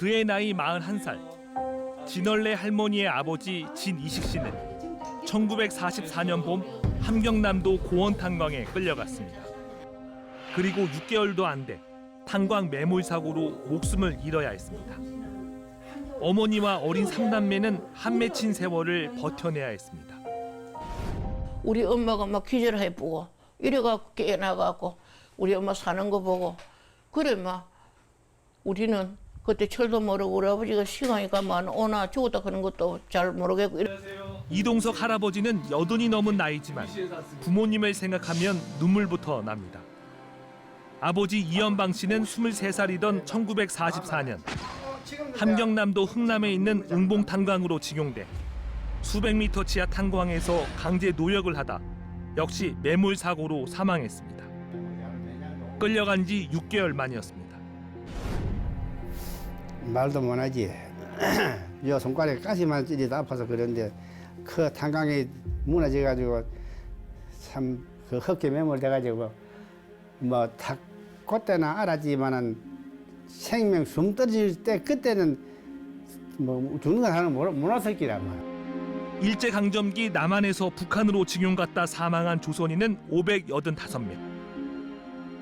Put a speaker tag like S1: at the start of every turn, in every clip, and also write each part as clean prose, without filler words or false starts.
S1: 그의 나이 41살. 진얼레 할머니의 아버지 진이식 씨는 1944년 봄 함경남도 고원 탄광에 끌려갔습니다. 그리고 6개월도 안 돼 탄광 매몰 사고로 목숨을 잃어야 했습니다. 어머니와 어린 3남매는 한 맺힌 세월을 버텨내야 했습니다.
S2: 우리 엄마가 막 기절해보고 이래갖고 깨어나갖고 우리 엄마 사는 거 보고 그래 막 우리는 그때 철도 모르고 우리 아버지가 시간이 가면 오나 죽었다 그런 것도 잘 모르겠고.
S1: 이동석 할아버지는 80이 넘은 나이지만 부모님을 생각하면 눈물부터 납니다. 아버지 이연방 씨는 23살이던 1944년 함경남도 흥남에 있는 응봉 탄광으로 징용돼 수백 미터 지하 탄광에서 강제 노역을 하다 역시 매몰 사고로 사망했습니다. 끌려간 지 6개월 만이었습니다.
S3: 말도 못하지. 요 손가락에 가시만 찔리다 아파서 그런데 그 탄광이 무너져가지고 참 그 헛개 매몰돼가지고 뭐 탁 그때나 알았지만은 생명 숨 떨어질 때 그때는 뭐 죽는 건 하나 몰랐을 기란 말이야.
S1: 일제강점기 남한에서 북한으로 징용 갔다 사망한 조선인은 585명.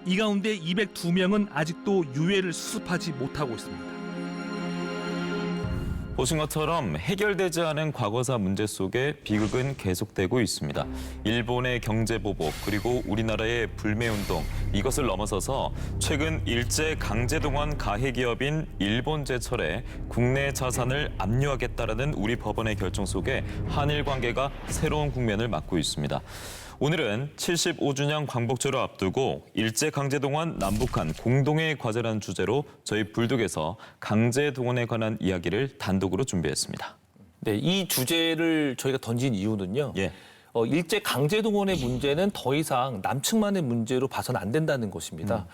S1: 이 가운데 202명은 아직도 유해를 수습하지 못하고 있습니다.
S4: 보신 것처럼 해결되지 않은 과거사 문제 속에 비극은 계속되고 있습니다. 일본의 경제보복 그리고 우리나라의 불매운동 이것을 넘어서서 최근 일제 강제동원 가해기업인 일본제철에 국내 자산을 압류하겠다라는 우리 법원의 결정 속에 한일 관계가 새로운 국면을 맞고 있습니다. 오늘은 75주년 광복절을 앞두고 일제강제동원 남북한 공동의 과제라는 주제로 저희 불독에서 강제동원에 관한 이야기를 단독으로 준비했습니다.
S5: 네, 이 주제를 저희가 던진 이유는요.
S4: 예.
S5: 일제 강제동원의 문제는 더 이상 남측만의 문제로 봐서는 안 된다는 것입니다.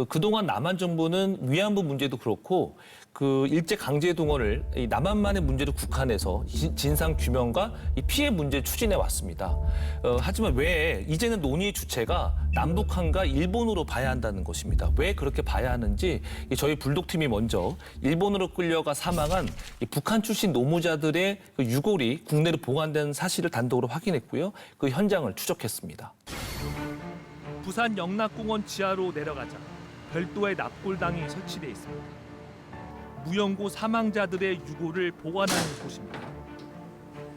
S5: 그동안 남한 정부는 위안부 문제도 그렇고 그 일제 강제동원을 이 남한만의 문제로 국한해서 진상 규명과 이 피해 문제를 추진해 왔습니다. 하지만 왜 이제는 논의의 주체가 남북한과 일본으로 봐야 한다는 것입니다. 왜 그렇게 봐야 하는지 저희 불독팀이 먼저 일본으로 끌려가 사망한 이 북한 출신 노무자들의 그 유골이 국내로 보관된 사실을 단독으로 확인했고요. 그 현장을 추적했습니다.
S1: 부산 영락공원 지하로 내려가자 별도의 납골당이 설치돼 있습니다. 무연고 사망자들의 유골을 보관하는 곳입니다.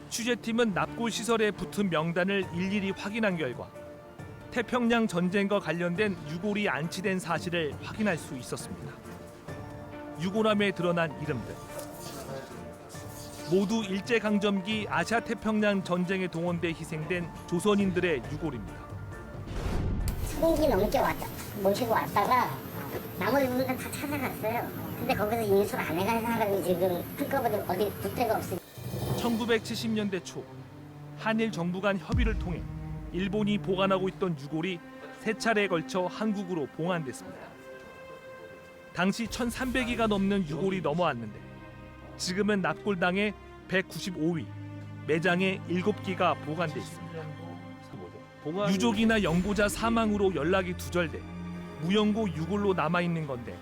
S1: 취재팀은 납골 시설에 붙은 명단을 일일이 확인한 결과 태평양 전쟁과 관련된 유골이 안치된 사실을 확인할 수 있었습니다. 유골함에 드러난 이름들 모두 일제강점기 아시아태평양 전쟁에 동원돼 희생된 조선인들의 유골입니다.
S6: 3기 넘게 모시고 왔다가 나머지 분들은 다 찾아갔어요. 근데 거기서 인수를 안 해간 사람이 지금 한꺼번에 어디 부대가 없으니까.
S1: 1970년대 초 한일 정부 간 협의를 통해 일본이 보관하고 있던 유골이 세 차례에 걸쳐 한국으로 봉안됐습니다. 당시 1,300위가 넘는 유골이 넘어왔는데 지금은 납골당에 195위, 매장에 7기가 보관돼 있습니다. 유족이나 연고자 사망으로 연락이 두절돼 무연고 유골로 남아있는 건데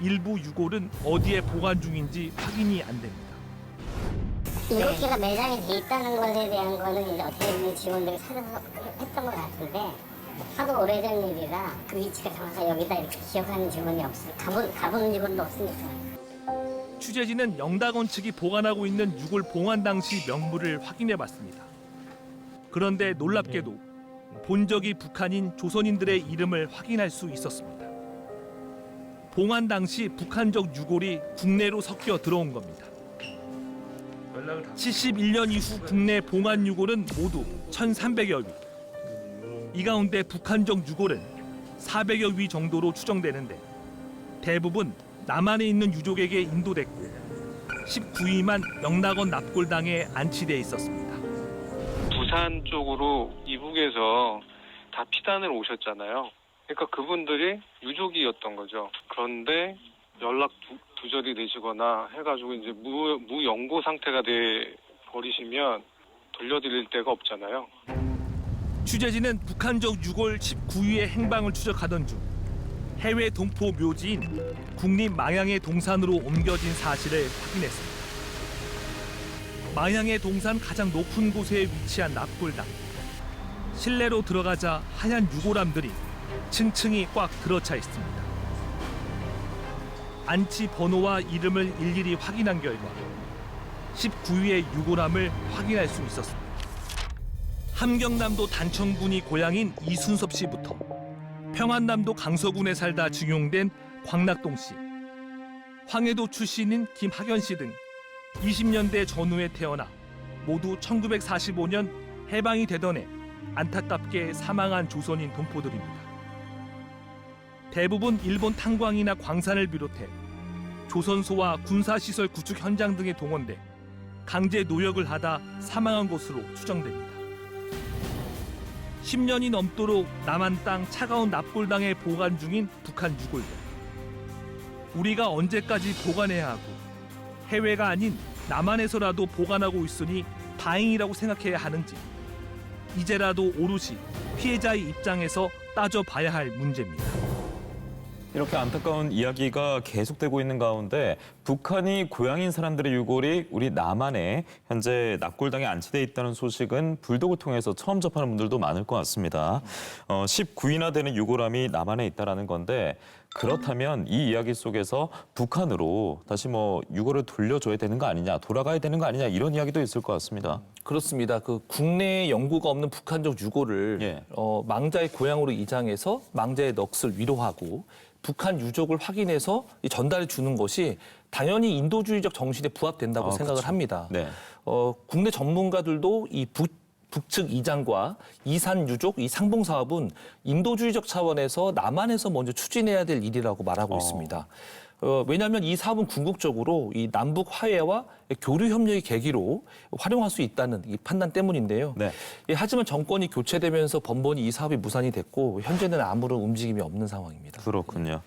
S1: 일부 유골은 어디에 보관 중인지 확인이 안 됩니다.
S6: 7개가 매장에 돼 있다는 것에 대한 거는 이제 어떻게 보면 직원들이 찾아서 했던 것 같은데 하도 오래전 일이라 그 위치가 정확하게 여기다 이렇게 기억하는 직원이 없어요. 가보는 직원도 없으니까.
S1: 취재진은 영락원 측이 보관하고 있는 유골 봉안 당시 명부를 확인해봤습니다. 그런데 놀랍게도 본적이 북한인 조선인들의 이름을 확인할 수 있었습니다. 봉안 당시 북한적 유골이 국내로 섞여 들어온 겁니다. 71년 이후 국내 봉안 유골은 모두 1,300여 위. 이 가운데 북한적 유골은 400여 위 정도로 추정되는데 대부분 남한에 있는 유족에게 인도됐고 19위만 영락원 납골당에 안치돼 있었습니다.
S7: 부산 쪽으로 이북에서 다 피단을 오셨잖아요. 그러니까 그분들이 유족이었던 거죠. 그런데 연락 두절이 되시거나 해가지고 이제 무연고 상태가 돼 버리시면 돌려드릴 데가 없잖아요.
S1: 취재진은 북한적 유골 19위의 행방을 추적하던 중 해외 동포 묘지인 국립 망향의 동산으로 옮겨진 사실을 확인했습니다. 망향의 동산 가장 높은 곳에 위치한 납골당. 실내로 들어가자 하얀 유골함들이 층층이 꽉 들어차 있습니다. 안치 번호와 이름을 일일이 확인한 결과 19위의 유골함을 확인할 수 있었습니다. 함경남도 단천군이 고향인 이순섭 씨부터 평안남도 강서군에 살다 증용된 광락동 씨, 황해도 출신인 김학연 씨 등 20년대 전후에 태어나 모두 1945년 해방이 되던 해 안타깝게 사망한 조선인 동포들입니다. 대부분 일본 탄광이나 광산을 비롯해 조선소와 군사시설 구축 현장 등에 동원돼 강제 노역을 하다 사망한 것으로 추정됩니다. 10년이 넘도록 남한 땅 차가운 납골당에 보관 중인 북한 유골들. 우리가 언제까지 보관해야 하고 해외가 아닌 남한에서라도 보관하고 있으니 다행이라고 생각해야 하는지 이제라도 오롯이 피해자의 입장에서 따져봐야 할 문제입니다.
S4: 이렇게 안타까운 이야기가 계속되고 있는 가운데 북한이 고향인 사람들의 유골이 우리 남한에 현재 납골당에 안치돼 있다는 소식은 불독을 통해서 처음 접하는 분들도 많을 것 같습니다. 19위나 되는 유골함이 남한에 있다는 건데 그렇다면 이 이야기 속에서 북한으로 다시 유골을 돌려줘야 되는 거 아니냐, 돌아가야 되는 거 아니냐 이런 이야기도 있을 것 같습니다.
S5: 그렇습니다. 그 국내에 연구가 없는 북한적 유골을 망자의 고향으로 이장해서 망자의 넋을 위로하고 북한 유족을 확인해서 전달해 주는 것이 당연히 인도주의적 정신에 부합된다고 생각을 합니다.
S4: 네.
S5: 국내 전문가들도 이 북측 이장과 이산 유족, 이 상봉 사업은 인도주의적 차원에서 남한에서 먼저 추진해야 될 일이라고 말하고 있습니다. 왜냐하면 이 사업은 궁극적으로 이 남북 화해와 교류 협력의 계기로 활용할 수 있다는 이 판단 때문인데요.
S4: 네.
S5: 하지만 정권이 교체되면서 번번이 이 사업이 무산이 됐고 현재는 아무런 움직임이 없는 상황입니다.
S4: 그렇군요.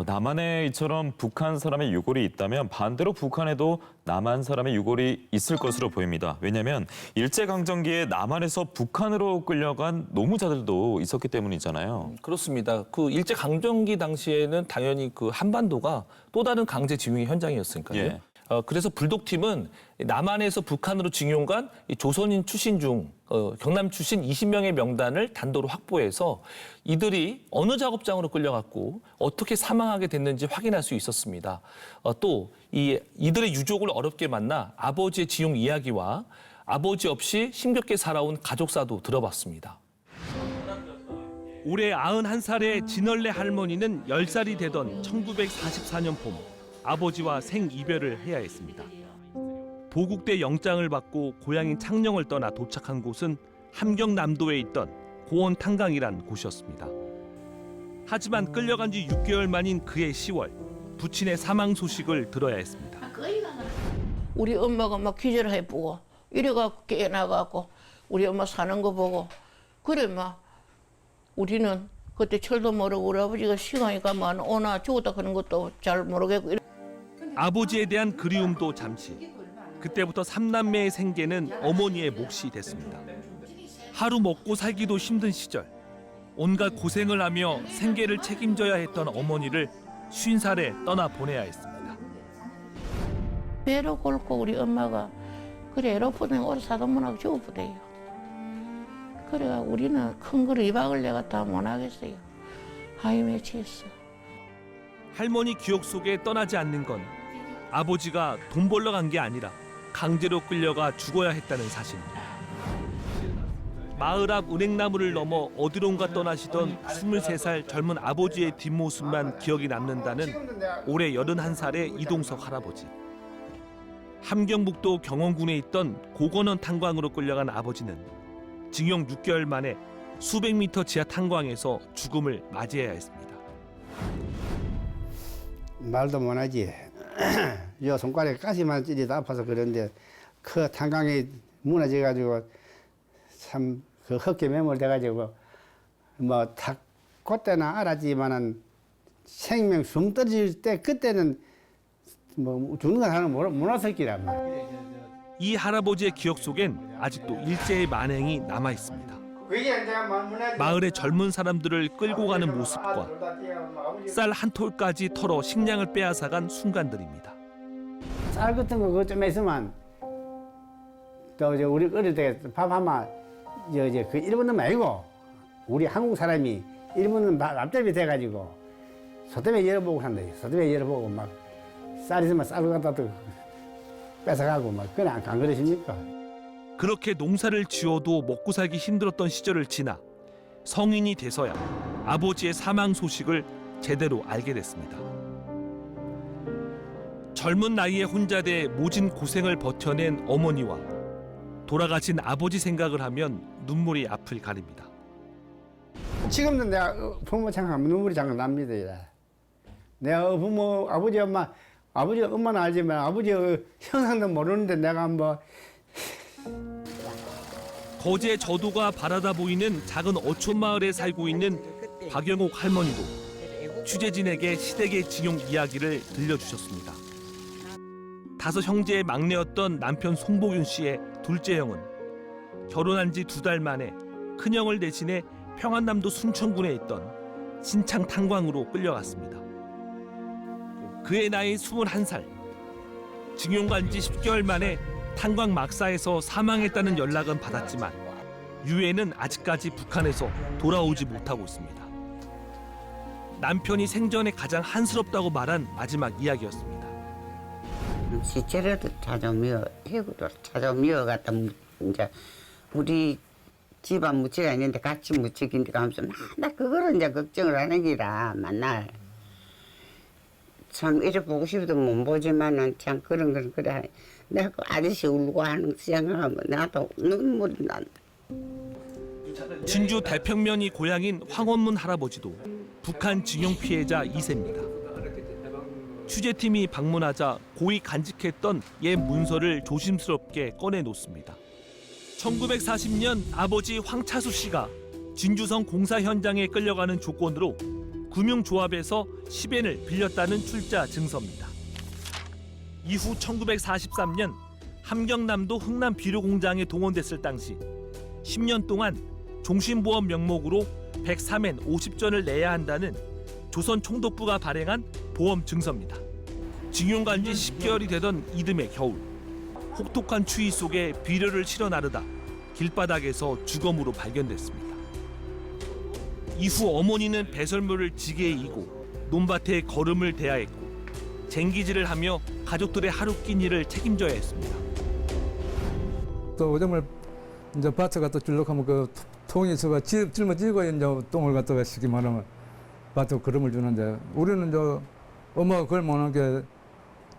S4: 남한에 이처럼 북한 사람의 유골이 있다면 반대로 북한에도 남한 사람의 유골이 있을 것으로 보입니다. 왜냐하면 일제강점기에 남한에서 북한으로 끌려간 노무자들도 있었기 때문이잖아요.
S5: 그렇습니다. 그 일제강점기 당시에는 당연히 그 한반도가 또 다른 강제징용의 현장이었으니까요.
S4: 예.
S5: 그래서 불독팀은 남한에서 북한으로 징용 간 조선인 출신 중 경남 출신 20명의 명단을 단도로 확보해서 이들이 어느 작업장으로 끌려갔고 어떻게 사망하게 됐는지 확인할 수 있었습니다. 또 이들의 유족을 어렵게 만나 아버지의 지용 이야기와 아버지 없이 힘겹게 살아온 가족사도 들어봤습니다.
S1: 올해 91살의 진얼레 할머니는 10살이 되던 1944년 봄 아버지와 생이별을 해야 했습니다. 보국대 영장을 받고 고향인 창녕을 떠나 도착한 곳은 함경남도에 있던 고원 탄강이란 곳이었습니다. 하지만 끌려간 지 6개월 만인 그해 10월 부친의 사망 소식을 들어야 했습니다.
S2: 우리 엄마가 막 기절해보고 이래갖고 깨어나갖고 우리 엄마 사는 거 보고 그래 막 우리는 그때 철도 모르고 우리 아버지가 시간이 가면 오나 죽었다 그런 것도 잘 모르겠고
S1: 아버지에 대한 그리움도 잠시. 그때부터 3남매의 생계는 어머니의 몫이 됐습니다. 하루 먹고 살기도 힘든 시절 온갖 고생을 하며 생계를 책임져야 했던 어머니를 50살에 떠나보내야 했습니다.
S2: 배로 곪고 우리 엄마가 그래 에로포는 오래 사도 못하고 죽어보대요. 그래가 우리는 큰 거를 이박을 내가 다 못하겠어요. 하이 맺히겠어.
S1: 할머니 기억 속에 떠나지 않는 건 아버지가 돈 벌러 간 게 아니라 강제로 끌려가 죽어야 했다는 사실입니다. 마을 앞 은행나무를 넘어 어디론가 떠나시던 23살 젊은 아버지의 뒷모습만 기억이 남는다는 올해 81살의 이동석 할아버지. 함경북도 경원군에 있던 고건원 탄광으로 끌려간 아버지는 징용 6개월 만에 수백 미터 지하 탄광에서 죽음을 맞이해야 했습니다.
S3: 말도 못하지. 요 손가락에 가시만 찌리다 아파서 그런데 그 탄광이 무너져가지고 참 그 헛개 매몰돼가지고 다 그때나 알았지만은 생명 숨 떨어질 때 그때는 죽는 거 하나 몰랐을 기란 말이야.
S1: 이 할아버지의 기억 속엔 아직도 일제의 만행이 남아 있습니다. 마을의 젊은 사람들을 끌고 가는 모습과 쌀 한 톨까지 털어 식량을 빼앗아간 순간들입니다.
S3: 쌀 같은 거 그거 좀 있으면 또 이제 우리 어릴 때 밥 하면 이제 그 일본은 말고 우리 한국 사람이 일본은 앞잡이 돼가지고 소대에 열어보고 산다. 소대에 열어보고 막 쌀 있으면 쌀 갖다 또 뺏어가고 막 그래 안 그러십니까?
S1: 그렇게 농사를 지어도 먹고 살기 힘들었던 시절을 지나 성인이 돼서야 아버지의 사망 소식을 제대로 알게 됐습니다. 젊은 나이에 혼자 돼 모진 고생을 버텨낸 어머니와 돌아가신 아버지 생각을 하면 눈물이 앞을 가립니다.
S3: 지금도 내가 부모 생각하면 눈물이 잠깐 납니다. 내가 부모 아버지 엄마는 알지만 아버지 형상도 모르는데 내가 한번
S1: 거제 저도가 바라다 보이는 작은 어촌 마을에 살고 있는 박영옥 할머니도 취재진에게 시댁의 징용 이야기를 들려주셨습니다. 5 형제의 막내였던 남편 송복윤 씨의 둘째 형은 결혼한 지 2달 만에 큰형을 대신해 평안남도 순천군에 있던 신창 탄광으로 끌려갔습니다. 그의 나이 21살. 징용간 지 10개월 만에 탄광 막사에서 사망했다는 연락은 받았지만 유해는 아직까지 북한에서 돌아오지 못하고 있습니다. 남편이 생전에 가장 한스럽다고 말한 마지막 이야기였습니다.
S8: 시체라도 찾아오며 해구도 찾아오며 갖다 이제 우리 집안 무치가 있는데 같이 무치긴데 가면서 나 그거를 이제 걱정을 하는 기라 만날 참 이래 보고 싶어도 못 보지만은 참 그런 건 그래 내가 그 아저씨 울고 하는 거 생각하면 나도 눈물이 난다.
S1: 진주 대평면이 고향인 황원문 할아버지도 북한 징용 피해자 2세입니다. 취재팀이 방문하자 고이 간직했던 옛 문서를 조심스럽게 꺼내놓습니다. 1940년 아버지 황차수 씨가 진주성 공사 현장에 끌려가는 조건으로 금융조합에서 10엔을 빌렸다는 출자 증서입니다. 이후 1943년 함경남도 흥남 비료공장에 동원됐을 당시 10년 동안 종신보험 명목으로 103엔 50전을 내야 한다는 조선총독부가 발행한 보험 증서입니다. 징용간 지 10개월이 되던 이듬해 겨울 혹독한 추위 속에 비료를 실어 나르다 길바닥에서 주검으로 발견됐습니다. 이후 어머니는 배설물을 지게에 이고 논밭에 거름을 대야 했고 쟁기질을 하며 가족들의 하루 끼니를 책임져야 했습니다.
S9: 또 오줌을 이제 밭에 갖다 줄록하면 그 통이 있어가 짊어지고 이제 똥을 갖다가 시기만 하면 밭에 거름을 주는데 우리는 저 엄마가 그걸 못하는 게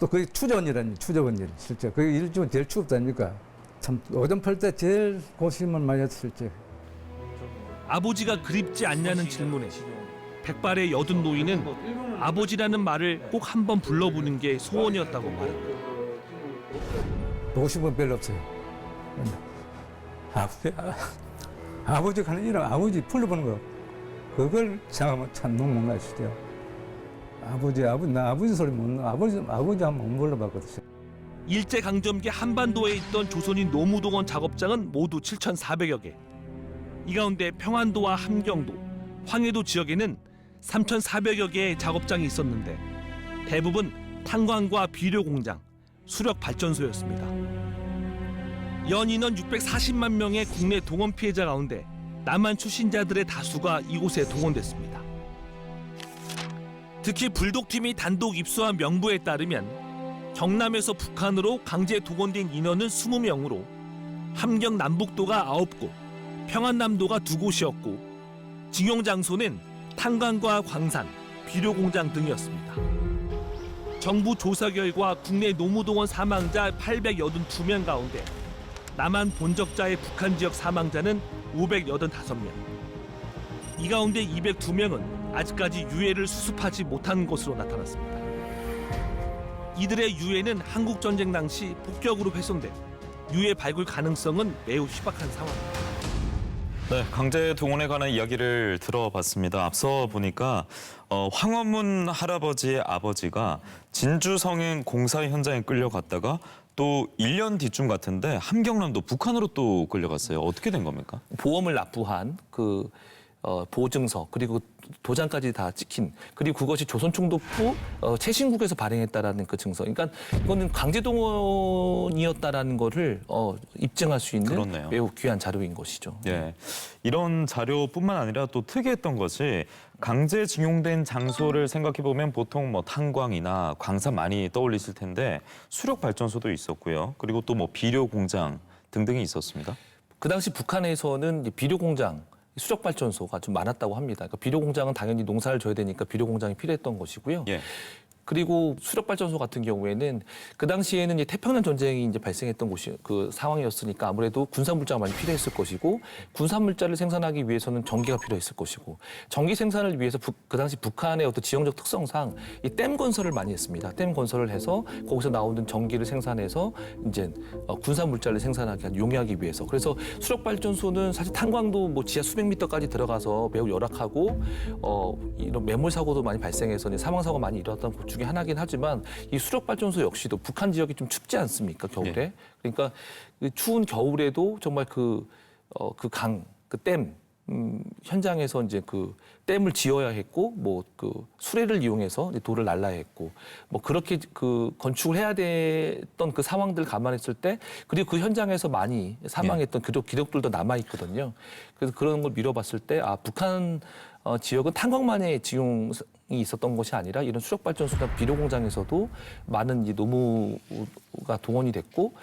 S9: 또 그게 추저언이라니 추저언일 실제 그게 일 중에 제일 추웠다니까 참 오줌 팔 때 제일 고심을 많이 했을 때.
S1: 아버지가 그립지 않냐는 질문에 백발의 여든 노인은 아버지라는 말을 꼭 한번 불러보는 게 소원이었다고 말합니다.
S9: 보고 싶은 별로 없어요. 아버지가 하는 일은 아버지 불러보는 거 그걸 생각하면 참 눈물 나시죠. 나 아버지 소리 못 나. 아버지 한번 못 불러봤거든요.
S1: 일제강점기 한반도에 있던 조선인 노무동원 작업장은 모두 7,400여 개. 이 가운데 평안도와 함경도, 황해도 지역에는 3,400여 개의 작업장이 있었는데 대부분 탄광과 비료공장, 수력발전소였습니다. 연 인원 640만 명의 국내 동원 피해자 가운데 남한 출신자들의 다수가 이곳에 동원됐습니다. 특히 불독팀이 단독 입수한 명부에 따르면 경남에서 북한으로 강제 동원된 인원은 20명으로 함경 남북도가 9곳, 평안남도가 2곳이었고 징용 장소는 탄광과 광산, 비료공장 등이었습니다. 정부 조사 결과 국내 노무동원 사망자 882명 가운데 남한 본적자의 북한 지역 사망자는 585명. 이 가운데 202명은 아직까지 유해를 수습하지 못한 것으로 나타났습니다. 이들의 유해는 한국 전쟁 당시 폭격으로 훼손돼 유해 발굴 가능성은 매우 희박한 상황입니다.
S4: 네, 강제 동원에 관한 이야기를 들어봤습니다. 앞서 보니까 황원문 할아버지의 아버지가 진주 성행 공사 현장에 끌려갔다가 또 1년 뒤쯤 같은데 함경남도 북한으로 또 끌려갔어요. 어떻게 된 겁니까?
S5: 보험을 납부한 그 보증서 그리고 도장까지 다 찍힌 그리고 그것이 조선총독부 최신국에서 발행했다라는 그 증서. 그러니까 이거는 강제동원이었다라는 거를 입증할 수 있는
S4: 그렇네요.
S5: 매우 귀한 자료인 것이죠.
S4: 예, 이런 자료뿐만 아니라 또 특이했던 것이 강제징용된 장소를 생각해 보면 보통 뭐 탄광이나 광산 많이 떠올리실 텐데 수력 발전소도 있었고요. 그리고 또 뭐 비료 공장 등등이 있었습니다.
S5: 그 당시 북한에서는 이제 비료 공장 수력 발전소가 좀 많았다고 합니다. 그러니까 비료 공장은 당연히 농사를 져야 되니까 비료 공장이 필요했던 것이고요.
S4: 예.
S5: 그리고 수력 발전소 같은 경우에는 그 당시에는 이제 태평양 전쟁이 이제 발생했던 곳이 그 상황이었으니까 아무래도 군사 물자가 많이 필요했을 것이고 군사 물자를 생산하기 위해서는 전기가 필요했을 것이고 전기 생산을 위해서 그 당시 북한의 어떤 지형적 특성상 이 댐 건설을 많이 했습니다. 댐 건설을 해서 거기서 나오는 전기를 생산해서 이제 군사 물자를 생산하기 용이하기 위해서. 그래서 수력 발전소는 사실 탄광도 뭐 지하 수백 미터까지 들어가서 매우 열악하고 이런 매몰 사고도 많이 발생해서 사망 사고가 많이 일어났던 곳 중에 하나긴 하지만 이 수력 발전소 역시도 북한 지역이 좀 춥지 않습니까, 겨울에?
S4: 네.
S5: 그러니까 그 추운 겨울에도 정말 그 댐 현장에서 이제 그 댐을 지어야 했고 뭐 그 수레를 이용해서 돌을 날라야 했고 뭐 그렇게 그 건축을 해야 됐던 그 상황들 감안했을 때 그리고 그 현장에서 많이 사망했던 기록들도 남아 있거든요. 그래서 그런 걸 미뤄봤을 때 북한 지역은 탄광만의 지용이 있었던 것이 아니라 이런 수력발전소나 비료 공장에서도 많은 이 노무가 동원이 됐고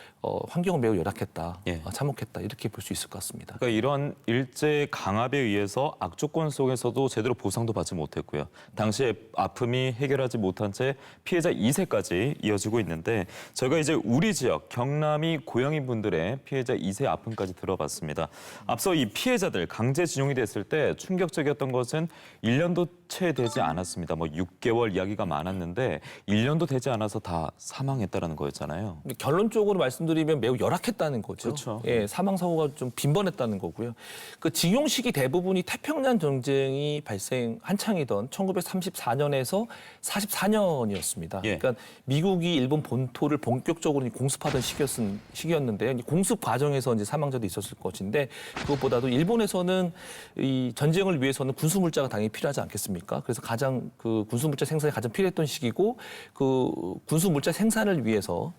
S5: 환경은 매우 열악했다,
S4: 예.
S5: 참혹했다 이렇게 볼 수 있을 것 같습니다.
S4: 그러니까 이런 일제 강압에 의해서 악조건 속에서도 제대로 보상도 받지 못했고요. 당시에 아픔이 해결하지 못한 채 피해자 2세까지 이어지고 있는데 저희가 이제 우리 지역 경남이 고영인 분들의 피해자 2세 아픔까지 들어봤습니다. 앞서 이 피해자들 강제징용이 됐을 때 충격적이었던 것은 1년도 채 되지 않았습니다. 뭐 6개월 이야기가 많았는데 1년도 되지 않아서 다 사망했다라는 거였잖아요.
S5: 근데 결론적으로 말씀드리면 매우 열악했다는 거죠.
S4: 그렇죠.
S5: 예, 사망 사고가 좀 빈번했다는 거고요. 그 징용 시기 대부분이 태평양 전쟁이 발생 한창이던 1934년에서 44년이었습니다.
S4: 예.
S5: 그러니까 미국이 일본 본토를 본격적으로 공습하던 시기였는데요. 공습 과정에서 이제 사망자도 있었을 것인데 그것보다도 일본에서는 이 전쟁을 위해서는 군수 물자가 당연히 필요하지 않겠습니까? 그래서 가장 그 군수 물자 생산이 가장 필요했던 시기고 그 군수 물자 생산을 위해서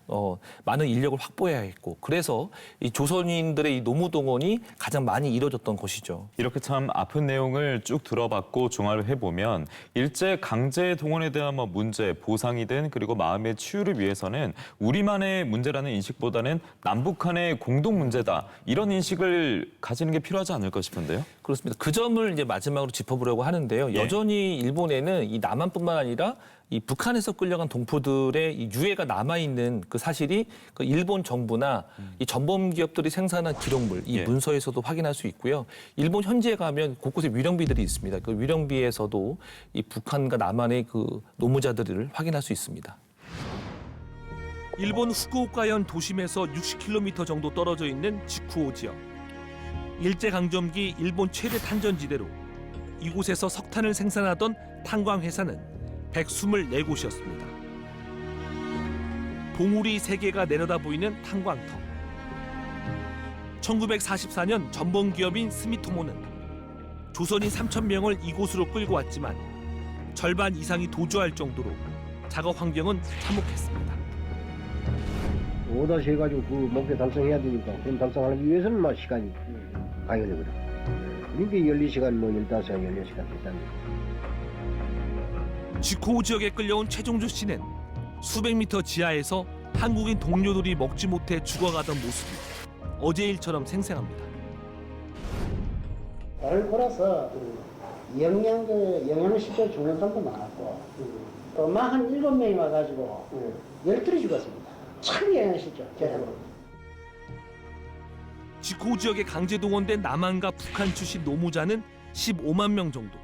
S5: 많은 인력을 확보해야 했고 그래서 이 조선인들의 이 노무 동원이 가장 많이 이루어졌던 것이죠.
S4: 이렇게 참 아픈 내용을 쭉 들어봤고 종합을 해보면 일제 강제 동원에 대한 뭐 문제, 보상이든 그리고 마음의 치유를 위해서는 우리만의 문제라는 인식보다는 남북한의 공동 문제다. 이런 인식을 가지는 게 필요하지 않을까 싶은데요.
S5: 그렇습니다. 그 점을 이제 마지막으로 짚어보려고 하는데요.
S4: 예.
S5: 여전히 일본에는 이 남한뿐만 아니라 이 북한에서 끌려간 동포들의 이 유해가 남아있는 그 사실이 그 일본 정부나 이 전범 기업들이 생산한 기록물, 이
S4: 예.
S5: 문서에서도 확인할 수 있고요. 일본 현지에 가면 곳곳에 위령비들이 있습니다. 그 위령비에서도 이 북한과 남한의 그 노무자들을 확인할 수 있습니다.
S1: 일본 후쿠오카현 도심에서 60km 정도 떨어져 있는 지쿠오 지역. 일제강점기 일본 최대 탄전지대로 이곳에서 석탄을 생산하던 탄광회사는 124곳이었습니다. 봉우리 3개가 내려다 보이는 탄광터. 1944년 전범기업인 스미토모는 조선인 3,000명을 이곳으로 끌고 왔지만 절반 이상이 도주할 정도로 작업 환경은 참혹했습니다.
S10: 오다시 해가지고 그 목표 달성해야 되니까 그럼 달성하기 위해서는 막 시간이 가야 되거든. 그러니까 12시간, 15시간, 16시간 됐다는 거죠.
S1: 지코우 지역에 끌려온 최종주 씨는 수백 미터 지하에서 한국인 동료들이 먹지 못해 죽어가던 모습이 어제 일처럼 생생합니다.
S10: 나를 골아서 영양을 씹혀 죽는 사람도 많았고 또 막 한 7명이 와가지고 12이 죽었습니다. 참 영양실죠.
S1: 지코우 지역에 강제 동원된 남한과 북한 출신 노무자는 15만 명 정도.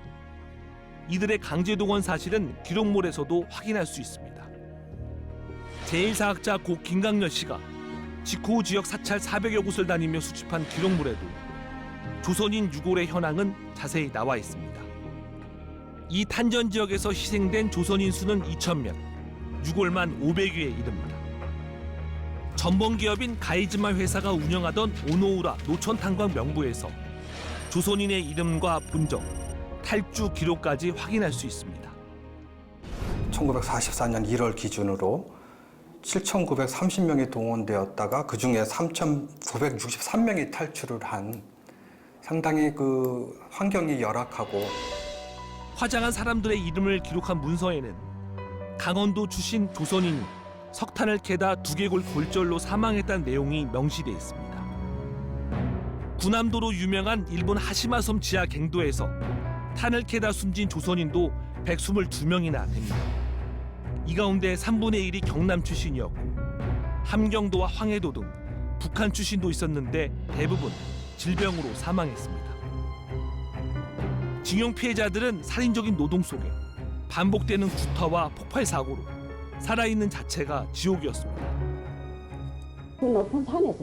S1: 이들의 강제 동원 사실은 기록물에서도 확인할 수 있습니다. 제1사학자 고 김강렬 씨가 지코우 지역 사찰 400여 곳을 다니며 수집한 기록물에도 조선인 유골의 현황은 자세히 나와 있습니다. 이 탄전 지역에서 희생된 조선인 수는 2,000명, 유골만 500여에 이릅니다. 전범 기업인 가이즈마 회사가 운영하던 오노우라 노천 탄광 명부에서 조선인의 이름과 본적, 탈주 기록까지 확인할 수 있습니다.
S11: 1944년 1월 기준으로 7,930명이 동원되었다가 그중에 3,963명이 탈출을 한 상당히 그 환경이 열악하고
S1: 화장한 사람들의 이름을 기록한 문서에는 강원도 출신 조선인이 석탄을 캐다 두개골 골절로 사망했다는 내용이 명시돼 있습니다. 군함도로 유명한 일본 하시마섬 지하 갱도에서 탄을 캐다 숨진 조선인도 122명이나 됩니다. 이 가운데 3분의 1이 경남 출신이었고 함경도와 황해도 등 북한 출신도 있었는데 대부분 질병으로 사망했습니다. 징용 피해자들은 살인적인 노동 속에 반복되는 구타와 폭발 사고로 살아있는 자체가 지옥이었습니다.
S12: 그 높은 산에서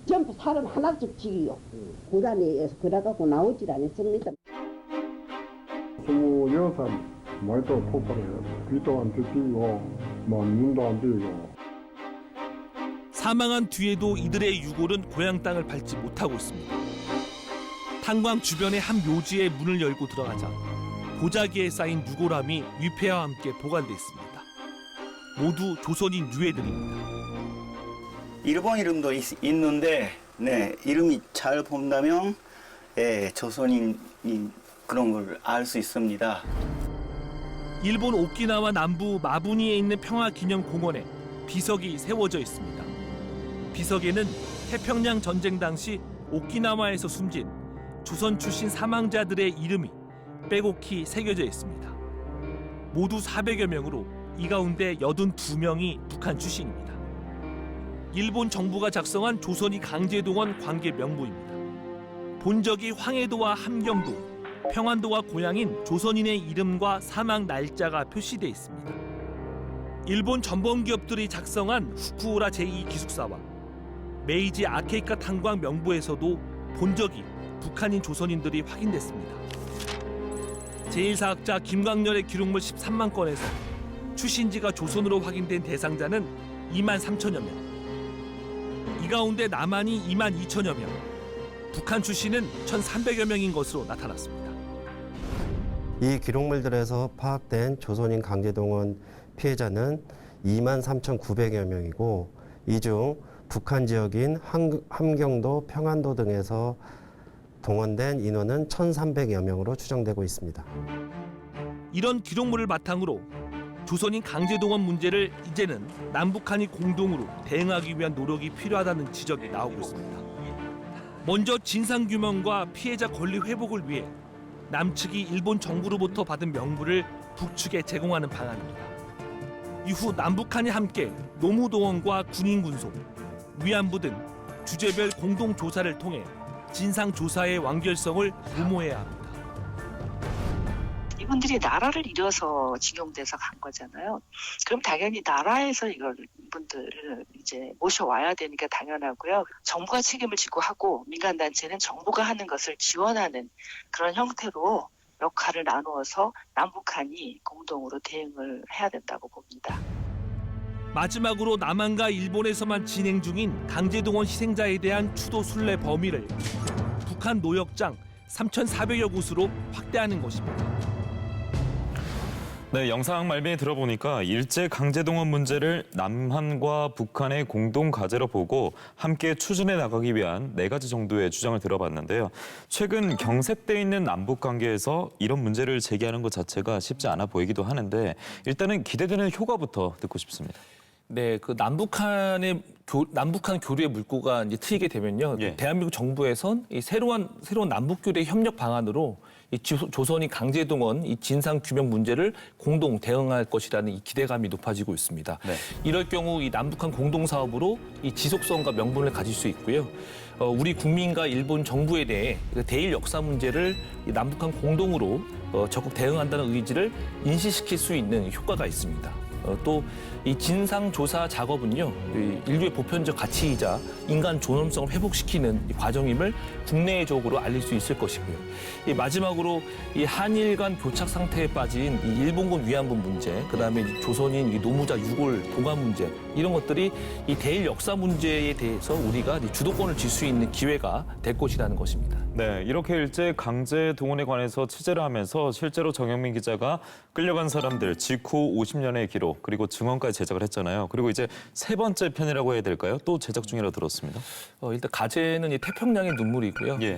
S12: 전부 사람 하나씩 지기요. 고단에서 그래갖고 나오질 않았습니다.
S13: 26살 머리도 폭발해요. 귀도 안 뜯기고 눈도 안 띄고.
S1: 사망한 뒤에도 이들의 유골은 고향 땅을 밟지 못하고 있습니다. 탄광 주변의 한 묘지에 문을 열고 들어가자 보자기에 쌓인 유골함이 위패와 함께 보관돼 있습니다. 모두 조선인 유해들입니다.
S14: 일본 이름도 있는데 이름이 잘 본다면 조선인 그런 걸 알 수 있습니다.
S1: 일본 오키나와 남부 마부니에 있는 평화기념공원에 비석이 세워져 있습니다. 비석에는 태평양 전쟁 당시 오키나와에서 숨진 조선 출신 사망자들의 이름이 빼곡히 새겨져 있습니다. 모두 400여 명으로 이 가운데 82명이 북한 출신입니다. 일본 정부가 작성한 조선이 강제동원 관계 명부입니다. 본적이 황해도와 함경도, 평안도와 고향인 조선인의 이름과 사망 날짜가 표시돼 있습니다. 일본 전범 기업들이 작성한 후쿠오라 제2기숙사와 메이지 아케이카 탄광 명부에서도 본적이 북한인 조선인들이 확인됐습니다. 제1사학자 김광렬의 기록물 13만 건에서 출신지가 조선으로 확인된 대상자는 2만 3천여 명. 이 가운데 남한이 2만 2천여 명, 북한 출신은 1,300여 명인 것으로 나타났습니다.
S15: 이 기록물들에서 파악된 조선인 강제동원 피해자는 2만 3,900여 명이고 이 중 북한 지역인 함경도, 평안도 등에서 동원된 인원은 1,300여 명으로 추정되고 있습니다.
S1: 이런 기록물을 바탕으로 조선인 강제동원 문제를 이제는 남북한이 공동으로 대응하기 위한 노력이 필요하다는 지적이 나오고 있습니다. 먼저 진상규명과 피해자 권리 회복을 위해 남측이 일본 정부로부터 받은 명부를 북측에 제공하는 방안입니다. 이후 남북한이 함께 노무동원과 군인군속, 위안부 등 주제별 공동조사를 통해 진상조사의 완결성을 도모해야 합니다.
S16: 이분들이 나라를 잃어서 징용돼서 간 거잖아요. 그럼 당연히 나라에서 이분들을 이제 모셔와야 되니까 당연하고요. 정부가 책임을 지고 하고 민간단체는 정부가 하는 것을 지원하는 그런 형태로 역할을 나누어서 남북한이 공동으로 대응을 해야 된다고 봅니다.
S1: 마지막으로 남한과 일본에서만 진행 중인 강제동원 희생자에 대한 추도 순례 범위를 북한 노역장 3,400여 곳으로 확대하는 것입니다.
S4: 네, 영상 말미에 들어보니까 일제 강제동원 문제를 남한과 북한의 공동 과제로 보고 함께 추진해 나가기 위한 4가지 정도의 주장을 들어봤는데요. 최근 경색돼 있는 남북 관계에서 이런 문제를 제기하는 것 자체가 쉽지 않아 보이기도 하는데 일단은 기대되는 효과부터 듣고 싶습니다.
S5: 네, 그 남북한 교류의 물꼬가 이제 트이게 되면요,
S4: 예.
S5: 대한민국 정부에선 이 새로운 남북 교류의 협력 방안으로 이 조선이 강제동원 이 진상 규명 문제를 공동 대응할 것이라는 이 기대감이 높아지고 있습니다.
S4: 네.
S5: 이럴 경우 이 남북한 공동 사업으로 이 지속성과 명분을 가질 수 있고요. 우리 국민과 일본 정부에 대해 대일 역사 문제를 이 남북한 공동으로 적극 대응한다는 의지를 인식시킬 수 있는 효과가 있습니다. 또 이 진상 조사 작업은요, 이 인류의 보편적 가치이자 인간 존엄성을 회복시키는 이 과정임을 국내적으로 알릴 수 있을 것이고요. 이 마지막으로 이 한일 간 교착 상태에 빠진 이 일본군 위안부 문제, 그다음에 이 조선인 이 노무자 유골 보관 문제, 이런 것들이 이 대일 역사 문제에 대해서 우리가 이 주도권을 쥘 수 있는 기회가 될 것이라는 것입니다.
S4: 네, 이렇게 일제 강제 동원에 관해서 취재를 하면서 실제로 정영민 기자가 끌려간 사람들 직후 50년의 기록 그리고 증언까지 제작을 했잖아요. 그리고 이제 세 번째 편이라고 해야 될까요? 또 제작 중이라고 들었습니다.
S5: 일단 가제는 이 태평양의 눈물이고요.
S4: 예.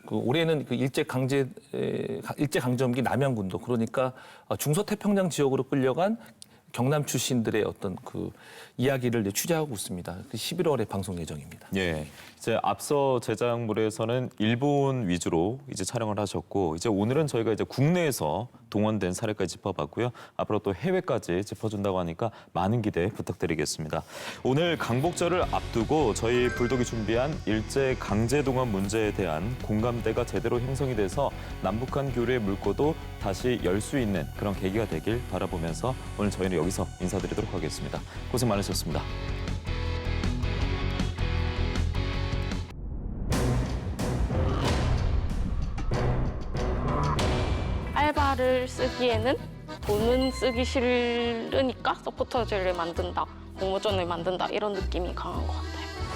S5: 그 올해는 그 일제 강점기 남양군도, 그러니까 중서태평양 지역으로 끌려간 경남 출신들의 어떤 그 이야기를 취재하고 있습니다. 11월에 방송 예정입니다.
S4: 예. 이제 앞서 제작물에서는 일본 위주로 이제 촬영을 하셨고, 이제 오늘은 저희가 이제 국내에서 동원된 사례까지 짚어봤고요. 앞으로 또 해외까지 짚어준다고 하니까 많은 기대 부탁드리겠습니다. 오늘 강복절을 앞두고 저희 불독이 준비한 일제 강제 동원 문제에 대한 공감대가 제대로 형성이 돼서 남북한 교류의 물꼬도 다시 열 수 있는 그런 계기가 되길 바라보면서 오늘 저희는 여기서 인사드리도록 하겠습니다. 고생 많으셨습니다.
S17: 알바를 쓰기에는 돈은 쓰기 싫으니까 서포터즈를 만든다, 공모전을 만든다, 이런 느낌이 강한 것 같아요.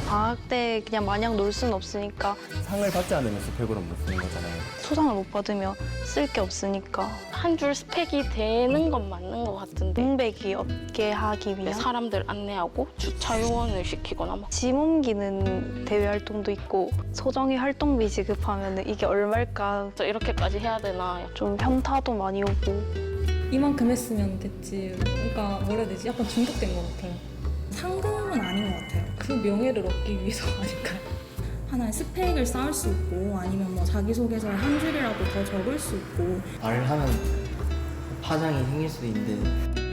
S18: 방학 때 그냥 마냥 놀 수는 없으니까
S19: 상을 받지 않으면 스펙으로 못 쓰는 거잖아요.
S18: 소상을 못 받으면 쓸 게 없으니까
S17: 한 줄 스펙이 되는 건 맞는 것 같은데
S18: 공백이 없게 하기 위한
S17: 사람들 안내하고 주차 요원을 시키거나 막
S18: 짐 옮기는 대외 활동도 있고 소정의 활동비 지급하면 이게 얼마일까
S17: 이렇게까지 해야 되나
S18: 좀 현타도 많이 오고
S20: 이만큼 했으면 됐지. 그러니까 뭐라 해야 되지? 약간 중독된 것 같아요. 상금은 아닌 것 같아요. 그 명예를 얻기 위해서 아닐까요? 하나의 스펙을 쌓을 수 있고 아니면 뭐 자기소개서에 한 줄이라도 더 적을 수 있고
S19: 말을 하면 파장이 생길 수도 있는데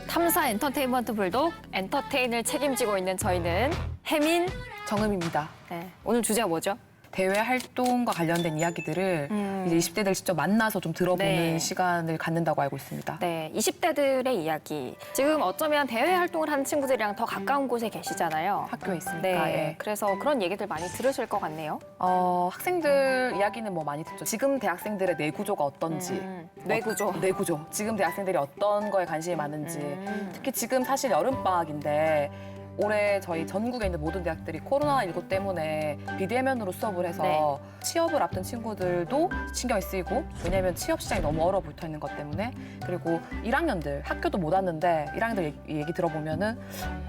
S21: 탐사 엔터테인먼트 불독, 엔터테인을 책임지고 있는 저희는 혜민, 정음입니다. 네. 오늘 주제가 뭐죠?
S22: 대외 활동과 관련된 이야기들을 이제 20대들 직접 만나서 좀 들어보는
S21: 네.
S22: 시간을 갖는다고 알고 있습니다.
S21: 네, 20대들의 이야기. 지금 어쩌면 대외 활동을 하는 친구들이랑 더 가까운 곳에 계시잖아요.
S22: 학교에 있으니까.
S21: 네,
S22: 예.
S21: 그래서 그런 얘기들 많이 들으실 것 같네요.
S22: 학생들 이야기는 뭐 많이 듣죠. 지금 대학생들의 뇌구조가 어떤지.
S21: 뇌구조.
S22: 뇌구조. 지금 대학생들이 어떤 거에 관심이 많은지. 특히 지금 사실 여름방학인데 올해 저희 전국에 있는 모든 대학들이 코로나19 때문에 비대면으로 수업을 해서
S21: 네.
S22: 취업을 앞둔 친구들도 신경이 쓰이고, 왜냐하면 취업 시장이 너무 얼어붙어 있는 것 때문에. 그리고 1학년들 학교도 못 왔는데 1학년들 얘기 들어보면은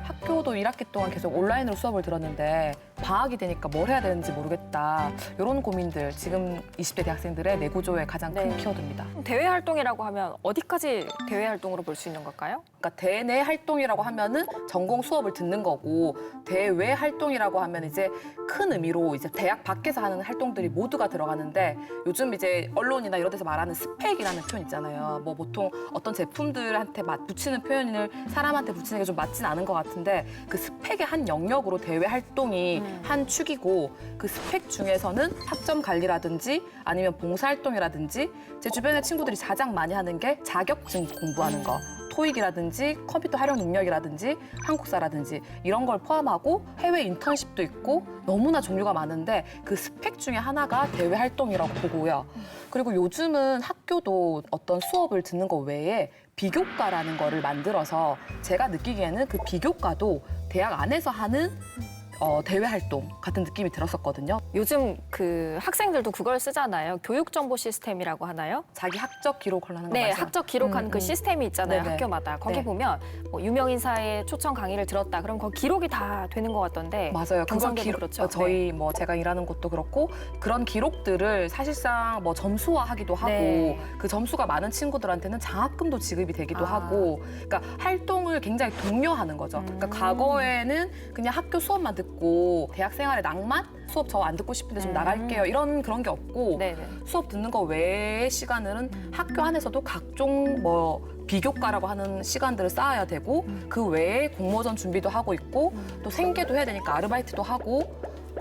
S22: 학교도 1학기 동안 계속 온라인으로 수업을 들었는데 방학이 되니까 뭘 해야 되는지 모르겠다. 이런 고민들 지금 20대 대학생들의 내구조의 가장 큰 키워드입니다.
S21: 대외 활동이라고 하면 어디까지 대외 활동으로 볼 수 있는 걸까요?
S22: 그러니까 대내 활동이라고 하면은 전공 수업을 듣는 거고, 대외 활동이라고 하면 이제 큰 의미로 이제 대학 밖에서 하는 활동들이 모두가 들어가는데, 요즘 이제 언론이나 이런 데서 말하는 스펙이라는 표현 있잖아요. 뭐 보통 어떤 제품들한테 붙이는 표현을 사람한테 붙이는 게 좀 맞진 않은 것 같은데, 그 스펙의 한 영역으로 대외 활동이 한 축이고, 그 스펙 중에서는 학점 관리라든지 아니면 봉사활동이라든지, 제 주변의 친구들이 가장 많이 하는 게 자격증 공부하는 거, 토익이라든지 컴퓨터 활용 능력이라든지 한국사라든지 이런 걸 포함하고 해외 인턴십도 있고 너무나 종류가 많은데, 그 스펙 중에 하나가 대외 활동이라고 보고요. 그리고 요즘은 학교도 어떤 수업을 듣는 거 외에 비교과라는 거를 만들어서, 제가 느끼기에는 그 비교과도 대학 안에서 하는 대외 활동 같은 느낌이 들었었거든요.
S21: 요즘 그 학생들도 그걸 쓰잖아요. 교육정보 시스템이라고 하나요?
S22: 자기 학적 기록을 하는 거
S21: 네,
S22: 말씀?
S21: 학적 기록하는 그 시스템이 있잖아요.
S22: 네네.
S21: 학교마다. 거기
S22: 네.
S21: 보면 뭐 유명인사의 초청 강의를 들었다. 그럼 거기 기록이 다 되는 것 같던데.
S22: 맞아요.
S21: 경상대도 그렇죠.
S22: 저희 뭐 제가 일하는 곳도 그렇고, 그런 기록들을 사실상 뭐 점수화하기도 하고,
S21: 네.
S22: 그 점수가 많은 친구들한테는 장학금도 지급이 되기도 하고, 그러니까 활동을 굉장히 독려하는 거죠. 그러니까 과거에는 그냥 학교 수업만 듣고 대학 생활의 낭만? 수업 저 안 듣고 싶은데 좀 나갈게요. 이런 그런 게 없고, 수업 듣는 거 외의 시간은 학교 안에서도 각종 뭐 비교과라고 하는 시간들을 쌓아야 되고 그 외에 공모전 준비도 하고 있고 또 생계도 해야 되니까 아르바이트도 하고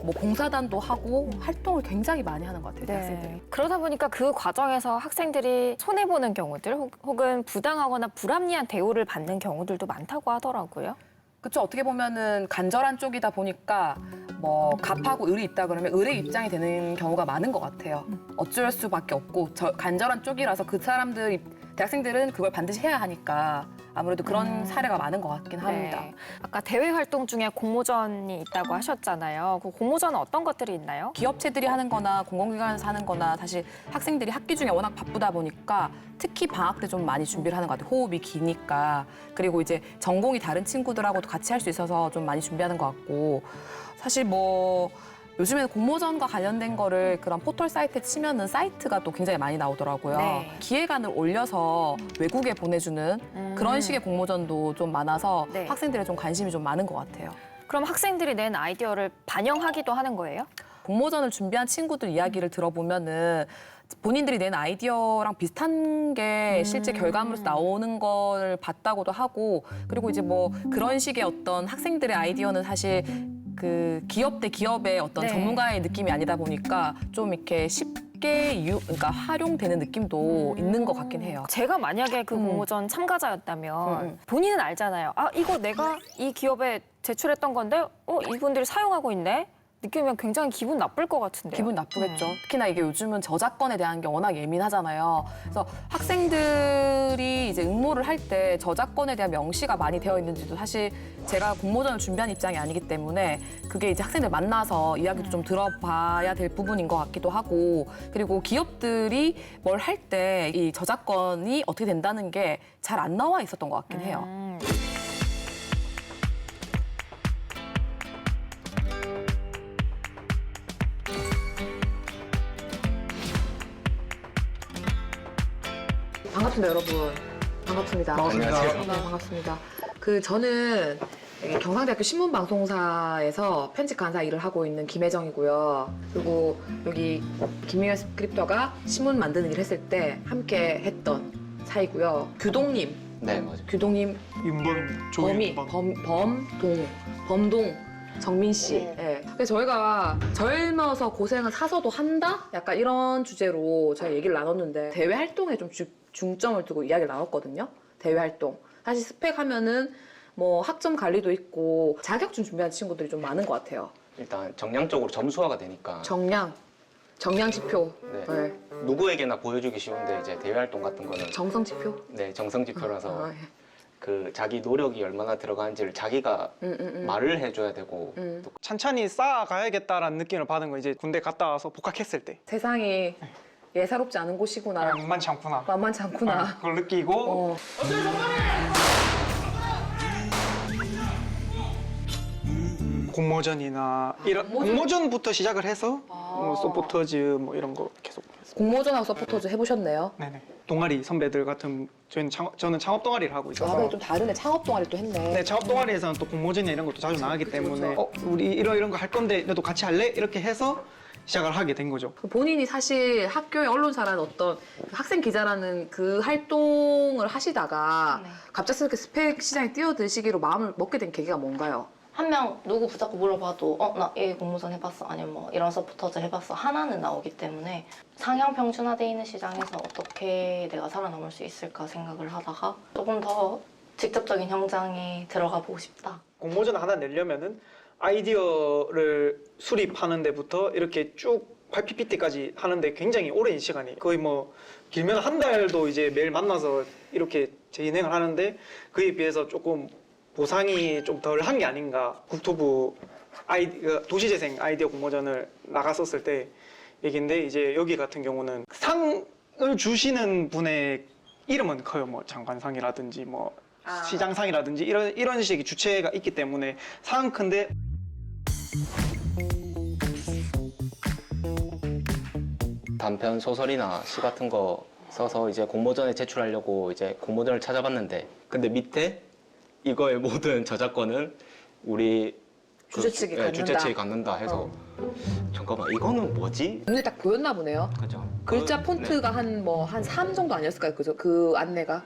S22: 뭐 봉사단도 하고 활동을 굉장히 많이 하는 것 같아요. 학생들이.
S21: 그러다 보니까 그 과정에서 학생들이 손해보는 경우들 혹은 부당하거나 불합리한 대우를 받는 경우들도 많다고 하더라고요.
S22: 그렇죠. 어떻게 보면은 간절한 쪽이다 보니까 뭐 갑하고 을이 있다 그러면 을의 입장이 되는 경우가 많은 것 같아요. 어쩔 수밖에 없고 간절한 쪽이라서 그 사람들 대학생들은 그걸 반드시 해야 하니까 아무래도 그런 사례가 많은 것 같긴 합니다.
S21: 네. 아까 대외 활동 중에 공모전이 있다고 하셨잖아요. 그 공모전은 어떤 것들이 있나요?
S22: 기업체들이 하는 거나 공공기관에서 하는 거나 사실 학생들이 학기 중에 워낙 바쁘다 보니까 특히 방학 때 좀 많이 준비를 하는 것 같아요. 호흡이 기니까. 그리고 이제 전공이 다른 친구들하고도 같이 할 수 있어서 좀 많이 준비하는 것 같고 사실 뭐 요즘에는 공모전과 관련된 거를 그런 포털 사이트에 치면은 사이트가 또 굉장히 많이 나오더라고요.
S21: 네.
S22: 기획안을 올려서 외국에 보내주는 그런 식의 공모전도 좀 많아서
S21: 네.
S22: 학생들의 좀 관심이 좀 많은 것 같아요.
S21: 그럼 학생들이 낸 아이디어를 반영하기도 하는 거예요?
S22: 공모전을 준비한 친구들 이야기를 들어보면은 본인들이 낸 아이디어랑 비슷한 게 실제 결과물에서 나오는 걸 봤다고도 하고 그리고 이제 뭐 그런 식의 어떤 학생들의 아이디어는 사실 그 기업 대 기업의 어떤
S21: 네.
S22: 전문가의 느낌이 아니다 보니까 좀 이렇게 쉽게 그러니까 활용되는 느낌도 있는 것 같긴 해요.
S21: 제가 만약에 그 공모전 참가자였다면 본인은 알잖아요. 아, 이거 내가 이 기업에 제출했던 건데 이분들이 사용하고 있네? 느끼면 굉장히 기분 나쁠 것 같은데요.
S22: 기분 나쁘겠죠. 특히나 이게 요즘은 저작권에 대한 게 워낙 예민하잖아요. 그래서 학생들이 이제 응모를 할 때 저작권에 대한 명시가 많이 되어 있는지도 사실 제가 공모전을 준비한 입장이 아니기 때문에 그게 이제 학생들 만나서 이야기도 좀 들어봐야 될 부분인 것 같기도 하고 그리고 기업들이 뭘 할 때 이 저작권이 어떻게 된다는 게 잘 안 나와 있었던 것 같긴 해요.
S6: 반갑습니다, 여러분. 반갑습니다.
S11: 반갑습니다.
S6: 네, 반갑습니다. 저는 경상대학교 신문방송사에서 편집 간사 일을 하고 있는 김혜정이고요. 그리고 여기 김미연 스크립터가 신문 만드는 일 했을 때 함께 했던 사이고요. 규동님.
S19: 네, 맞아요.
S6: 규동님.
S11: 윤범입니다.
S6: 범동. 정민 씨. 네. 그래서 저희가 젊어서 고생을 사서도 한다? 약간 이런 주제로 저희 얘기를 나눴는데 대외 활동에 좀 중점을 두고 이야기를 나눴거든요. 대외 활동. 사실 스펙 하면은 뭐 학점 관리도 있고 자격증 준비하는 친구들이 좀 많은 것 같아요.
S19: 일단 정량적으로 점수화가 되니까
S6: 정량 지표.
S19: 네.
S6: 네.
S19: 누구에게나 보여주기 쉬운데 이제 대외 활동 같은 거는
S6: 정성 지표?
S19: 네, 정성 지표라서
S6: 예.
S19: 그 자기 노력이 얼마나 들어가는지를 자기가 말을 해줘야 되고 또
S7: 천천히 쌓아가야겠다라는 느낌을 받은 거 이제 군대 갔다 와서 복학했을 때
S6: 세상이 예사롭지 않은 곳이구나.
S7: 만만치 않구나.
S6: 만만치 않구나.
S7: 그걸 느끼고 공모전이나 이런 공모전부터 시작을 해서 뭐 서포터즈 뭐 이런 거 계속 했어요.
S6: 공모전하고 서포터즈 해보셨네요?
S7: 네네. 동아리 선배들 같은 저는 창업 동아리를 하고 있어서
S6: 좀 다르네. 창업 동아리 또 했네.
S7: 네, 창업 동아리에서는 또 공모전이나 이런 것도 자주 나가기 때문에 우리 이런 거 할 건데 너도 같이 할래? 이렇게 해서 시작을 하게 된 거죠.
S6: 본인이 사실 학교의 언론사라는 어떤 학생 기자라는 그 활동을 하시다가 갑작스럽게 스펙 시장에 뛰어드시기로 마음을 먹게 된 계기가 뭔가요?
S17: 한 명 누구 붙잡고 물어봐도 나 얘 공모전 해봤어 아니면 뭐 이런 서포터즈 해봤어 하나는 나오기 때문에 상향 평준화돼 있는 시장에서 어떻게 내가 살아남을 수 있을까 생각을 하다가 조금 더 직접적인 현장에 들어가 보고 싶다.
S7: 공모전 하나 내려면은 아이디어를 수립하는 데부터 이렇게 쭉 PPT까지 하는데 굉장히 오랜 시간이 거의 뭐 길면 한 달도 이제 매일 만나서 이렇게 진행을 하는데 그에 비해서 조금 보상이 좀 덜 한 게 아닌가. 국토부 도시재생 아이디어 공모전을 나갔었을 때 얘기인데 이제 여기 같은 경우는 상을 주시는 분의 이름은 커요. 뭐 장관상이라든지 뭐 시장상이라든지 이런 식의 주체가 있기 때문에 상은 큰데
S19: 단편 소설이나 시 같은 거 써서 이제 공모전에 제출하려고 이제 공모전을 찾아봤는데 근데 밑에 이거의 모든 저작권은 우리
S6: 주최 측이 갖는다.
S19: 주최 측이 갖는다 해서 잠깐만 이거는 뭐지?
S6: 눈에 딱 보였나 보네요.
S19: 그죠.
S6: 글자 폰트가 한 3 정도 아니었을까요? 그죠? 그 안내가?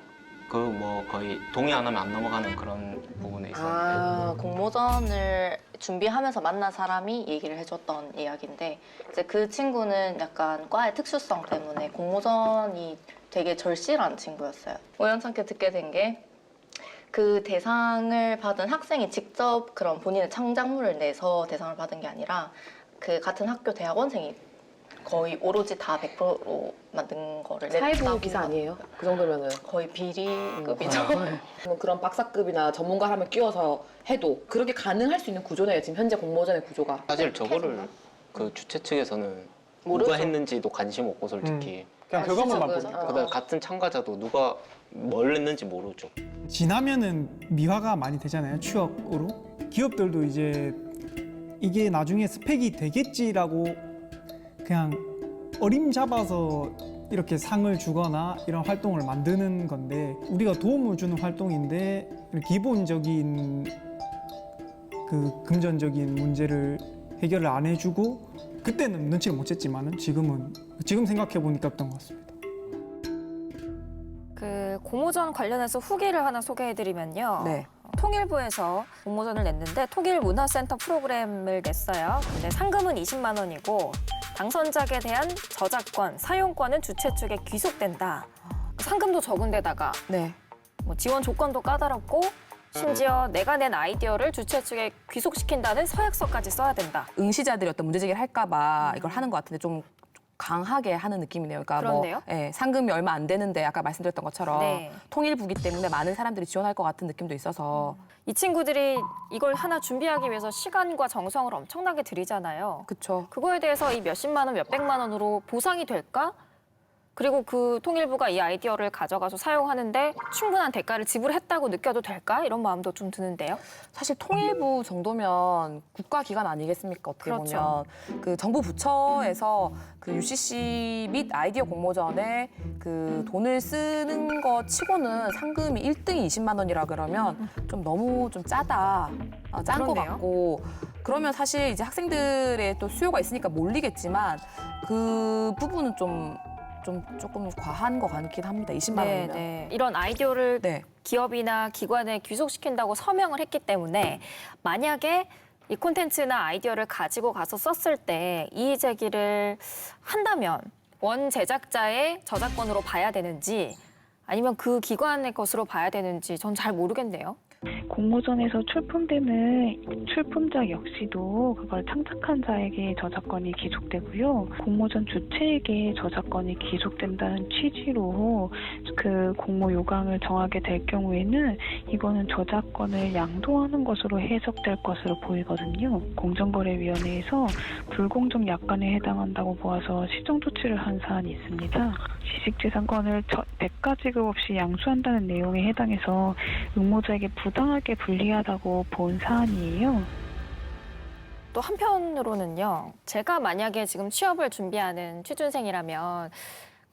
S19: 그 뭐 거의 동의 안 하면 안 넘어가는 그런 부분에 있었는데
S17: 아, 공모전을 준비하면서 만난 사람이 얘기를 해줬던 이야기인데 이제 그 친구는 약간 과의 특수성 때문에 공모전이 되게 절실한 친구였어요. 우연찮게 듣게 된 게 그 대상을 받은 학생이 직접 그런 본인의 창작물을 내서 대상을 받은 게 아니라 그 같은 학교 대학원생이 거의 오로지 다 100% 만든 거를
S22: 사회부
S17: 냈다고.
S22: 기사 아니에요? 그 정도면은
S17: 거의 비리급이죠.
S22: 그런 박사급이나 전문가 하면 끼워서 해도 그렇게 가능할 수 있는 구조네요. 지금 현재 공모전의 구조가.
S19: 사실 저거를 그 주최 측에서는
S22: 모르죠.
S19: 누가 했는지도 관심 없고 솔직히
S7: 그냥 결과물만
S22: 진짜
S7: 보니까.
S19: 그다음 같은 참가자도 누가 뭘 했는지 모르죠.
S2: 지나면은 미화가 많이 되잖아요, 추억으로. 기업들도 이제 이게 나중에 스펙이 되겠지라고 그냥 어림잡아서 이렇게 상을 주거나 이런 활동을 만드는 건데, 우리가 도움을 주는 활동인데 기본적인 그 금전적인 문제를 해결을 안 해주고, 그때는 눈치를 못 챘지만은 지금 생각해 보니까 그랬던 것 같습니다.
S21: 그 공모전 관련해서 후기를 하나 소개해드리면요.
S22: 네.
S21: 통일부에서 공모전을 냈는데 통일 문화센터 프로그램을 냈어요. 근데 상금은 20만 원이고 당선작에 대한 저작권, 사용권은 주최 측에 귀속된다. 상금도 적은 데다가 뭐 지원 조건도 까다롭고 심지어 내가 낸 아이디어를 주최 측에 귀속시킨다는 서약서까지 써야 된다.
S22: 응시자들이 어떤 문제제기를 할까봐 이걸 하는 것 같은데 좀 강하게 하는 느낌이네요. 그러니까
S21: 그런데요?
S22: 뭐 상금이 얼마 안 되는데 아까 말씀드렸던 것처럼
S21: 네.
S22: 통일부기 때문에 많은 사람들이 지원할 것 같은 느낌도 있어서
S21: 이 친구들이 이걸 하나 준비하기 위해서 시간과 정성을 엄청나게 들이잖아요.
S22: 그렇죠.
S21: 그거에 대해서 이 몇십만 원, 몇백만 원으로 보상이 될까? 그리고 그 통일부가 이 아이디어를 가져가서 사용하는데 충분한 대가를 지불했다고 느껴도 될까? 이런 마음도 좀 드는데요.
S22: 사실 통일부 정도면 국가기관 아니겠습니까? 어떻게
S21: 그렇죠.
S22: 보면 그 정부 부처에서 그 UCC 및 아이디어 공모전에 그 돈을 쓰는 거 치고는 상금이 1등이 20만 원이라 그러면 좀 너무 좀 짜다, 짠 것
S21: 그렇네요.
S22: 같고, 그러면 사실 이제 학생들의 또 수요가 있으니까 몰리겠지만 그 부분은 조금 과한 것 같긴 합니다. 20만 원이면.
S21: 네. 이런 아이디어를 기업이나 기관에 귀속시킨다고 서명을 했기 때문에 만약에 이 콘텐츠나 아이디어를 가지고 가서 썼을 때 이의 제기를 한다면 원 제작자의 저작권으로 봐야 되는지 아니면 그 기관의 것으로 봐야 되는지 전 잘 모르겠네요.
S18: 공모전에서 출품되는 출품작 역시도 그걸 창작한 자에게 저작권이 기속되고요. 공모전 주체에게 저작권이 기속된다는 취지로 그 공모 요강을 정하게 될 경우에는 이거는 저작권을 양도하는 것으로 해석될 것으로 보이거든요. 공정거래위원회에서 불공정 약관에 해당한다고 보아서 시정 조치를 한 사안이 있습니다. 지식재산권을 대가 지급 없이 양수한다는 내용에 해당해서 응모자에게 부당하게 불리하다고 본 사안이에요.
S21: 또 한편으로는요. 제가 만약에 지금 취업을 준비하는 취준생이라면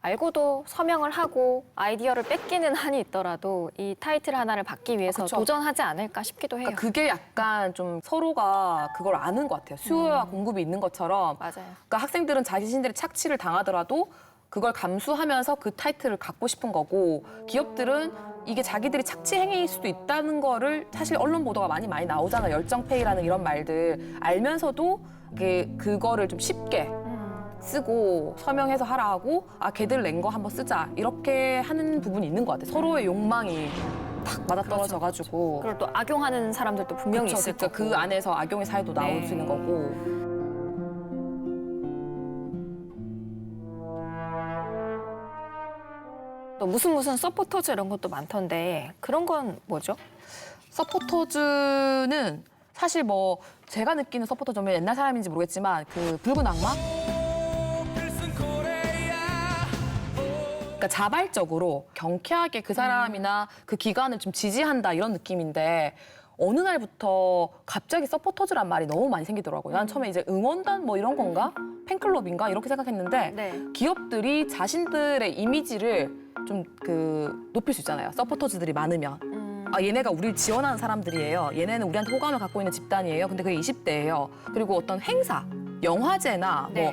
S21: 알고도 서명을 하고 아이디어를 뺏기는 한이 있더라도 이 타이틀 하나를 받기 위해서
S22: 그쵸.
S21: 도전하지 않을까 싶기도 해요.
S22: 그러니까 그게 약간 좀 서로가 그걸 아는 것 같아요. 수요와 공급이 있는 것처럼.
S21: 맞아요.
S22: 그러니까 학생들은 자신들이 착취를 당하더라도 그걸 감수하면서 그 타이틀을 갖고 싶은 거고, 기업들은 이게 자기들이 착취 행위일 수도 있다는 거를 사실 언론 보도가 많이 나오잖아요. 열정페이라는 이런 말들 알면서도 그거를 좀 쉽게 쓰고 서명해서 하라고 걔들 낸 거 한번 쓰자 이렇게 하는 부분이 있는 것 같아요. 서로의 욕망이 딱 맞아떨어져가지고.
S21: 그리고 또 악용하는 사람들도 분명히
S22: 그쵸,
S21: 있을
S22: 그쵸.
S21: 거고.
S22: 그 안에서 악용의 사유도 나올
S21: 네.
S22: 수 있는 거고.
S21: 또 무슨 서포터즈 이런 것도 많던데 그런 건 뭐죠?
S22: 서포터즈는 사실 뭐 제가 느끼는 서포터즈면 옛날 사람인지 모르겠지만 그 붉은 악마? 그러니까 자발적으로 경쾌하게 그 사람이나 그 기관을 좀 지지한다 이런 느낌인데 어느 날부터 갑자기 서포터즈란 말이 너무 많이 생기더라고요. 난 처음에 이제 응원단 뭐 이런 건가? 팬클럽인가? 이렇게 생각했는데 기업들이 자신들의 이미지를 좀 높일 수 있잖아요. 서포터즈들이 많으면. 얘네가 우리를 지원하는 사람들이에요. 얘네는 우리한테 호감을 갖고 있는 집단이에요. 근데 그게 20대예요. 그리고 어떤 행사, 영화제나 뭐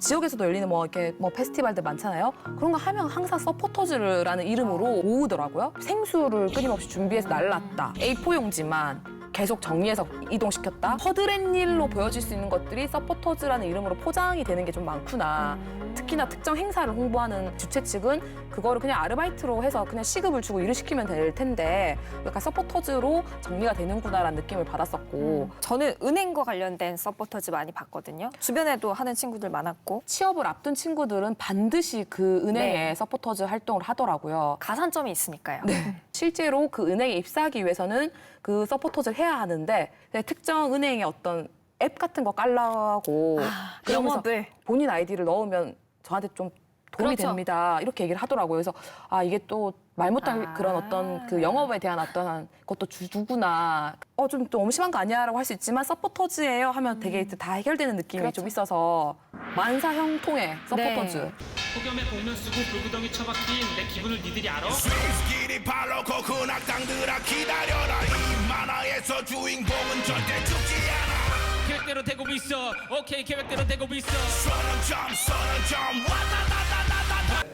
S22: 지역에서도 열리는 뭐 이렇게 뭐 페스티벌들 많잖아요. 그런 거 하면 항상 서포터즈라는 이름으로 모으더라고요. 생수를 끊임없이 준비해서 날랐다. A4 용지만 계속 정리해서 이동시켰다. 허드렛 일로 보여질 수 있는 것들이 서포터즈라는 이름으로 포장이 되는 게 좀 많구나. 특히나 특정 행사를 홍보하는 주최 측은 그거를 그냥 아르바이트로 해서 그냥 시급을 주고 일을 시키면 될 텐데 약간 서포터즈로 정리가 되는구나라는 느낌을 받았었고
S21: 저는 은행과 관련된 서포터즈 많이 봤거든요. 주변에도 하는 친구들 많았고.
S22: 취업을 앞둔 친구들은 반드시 그 은행에
S21: 네.
S22: 서포터즈 활동을 하더라고요.
S21: 가산점이 있으니까요.
S22: 네. 실제로 그 은행에 입사하기 위해서는 그 서포터즈를 해야 하는데 특정 은행의 어떤 앱 같은 거 깔라고 그러면서
S21: 영업을.
S22: 본인 아이디를 넣으면 저한테 좀 도움이
S21: 그렇죠.
S22: 됩니다. 이렇게 얘기를 하더라고요. 그래서 아 이게 또 말 못할 그런 어떤 그 영업에 대한 어떤 것도 주구나. 좀 엄심한 거 아니야라고 할 수 있지만 서포터즈예요 하면 되게 다 해결되는 느낌이
S21: 그렇죠.
S22: 좀 있어서 만사형 통해 서포터즈.
S21: 네.
S3: 폭염에 복면 쓰고 불구덩이 처박힌 내 기분을 니들이 알아?
S8: 스윙스길이 발로고 흔악당들아 기다려라 이 만화에서 주인공은 절대 죽지 않아
S3: 계획대로 되고 있어. 오케이 계획대로 되고 있어.
S8: 서른점 와다다다다다.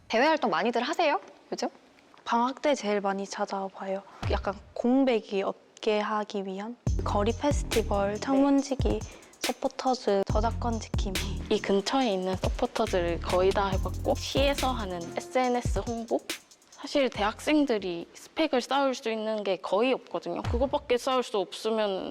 S21: 대외 활동 많이들 하세요? 요즘?
S23: 방학 때 제일 많이 찾아봐요. 약간 공백이 없게 하기 위한 거리 페스티벌, 창문지기, 서포터즈, 저작권 지킴이. 이 근처에 있는 서포터즈를 거의 다 해봤고 시에서 하는 SNS 홍보? 사실 대학생들이 스펙을 쌓을 수 있는 게 거의 없거든요. 그거밖에 쌓을 수 없으면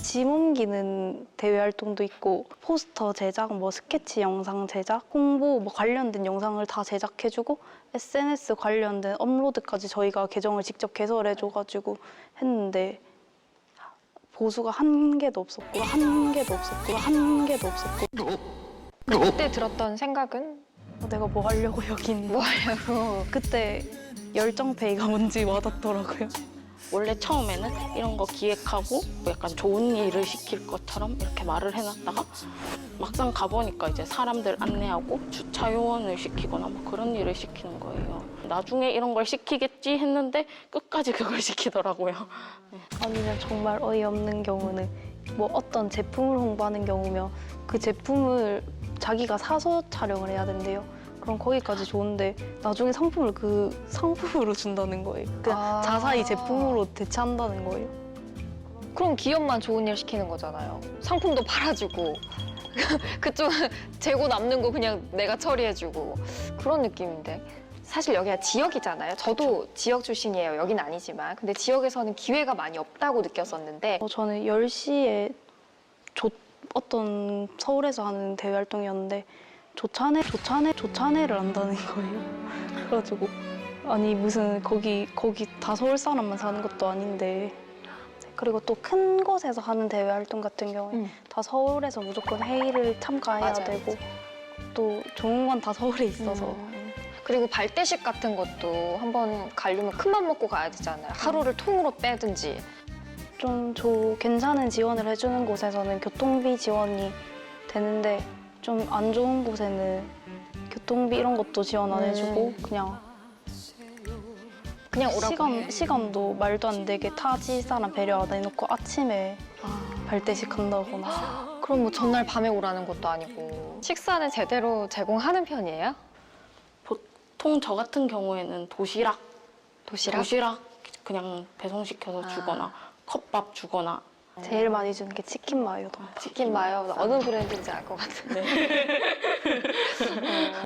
S23: 짐 옮기는 대외 활동도 있고 포스터 제작, 뭐 스케치 영상 제작, 홍보 뭐 관련된 영상을 다 제작해주고 SNS 관련된 업로드까지 저희가 계정을 직접 개설해줘가지고 했는데 보수가 한 개도 없었고 한 개도 없었고 한 개도 없었고
S21: 그때 들었던 생각은?
S23: 내가 뭐 하려고 여기 있는
S21: 뭐 하려고?
S23: 그때 열정페이가 뭔지 와닿더라고요. 원래 처음에는 이런 거 기획하고 뭐 약간 좋은 일을 시킬 것처럼 이렇게 말을 해놨다가 막상 가보니까 이제 사람들 안내하고 주차 요원을 시키거나 뭐 그런 일을 시키는 거예요. 나중에 이런 걸 시키겠지 했는데 끝까지 그걸 시키더라고요. 아니면 정말 어이없는 경우는 뭐 어떤 제품을 홍보하는 경우면 그 제품을 자기가 사서 촬영을 해야 된대요. 그럼 거기까지 좋은데 나중에 상품을 그 상품으로 준다는 거예요. 그냥 자사히 제품으로 대체한다는 거예요.
S21: 그럼 기업만 좋은 일 시키는 거잖아요. 상품도 팔아주고 그쪽은 재고 남는 거 그냥 내가 처리해주고 그런 느낌인데 사실 여기가 지역이잖아요. 저도 지역 출신이에요. 여긴 아니지만 근데 지역에서는 기회가 많이 없다고 느꼈었는데
S23: 저는 10시에 어떤 서울에서 하는 대외 활동이었는데 조차내를 한다는 거예요. 그래가지고 아니 무슨 거기 다 서울 사람만 사는 것도 아닌데 그리고 또 큰 곳에서 하는 대외 활동 같은 경우에 다 서울에서 무조건 회의를 참가해야
S21: 맞아요.
S23: 되고 또 좋은 건 다 서울에 있어서
S21: 그리고 발대식 같은 것도 한번 가려면 큰맘 먹고 가야 되잖아요. 하루를 통으로 빼든지.
S23: 좀 괜찮은 지원을 해주는 곳에서는 교통비 지원이 되는데 좀 안 좋은 곳에는 교통비 이런 것도 지원 안 해주고 그냥 오라고 시간도 말도 안 되게 타지 사람 배려 안 해놓고 아침에 발대식 한다거나
S21: 그럼 뭐 전날 밤에 오라는 것도 아니고 식사는 제대로 제공하는 편이에요?
S23: 보통 저 같은 경우에는 도시락
S21: 도시락
S23: 그냥 배송시켜서 주거나 컵밥 주거나 제일 많이 주는 게 치킨 마요.
S21: 치킨 마요. 어느 브랜드인지 알 것 같은데.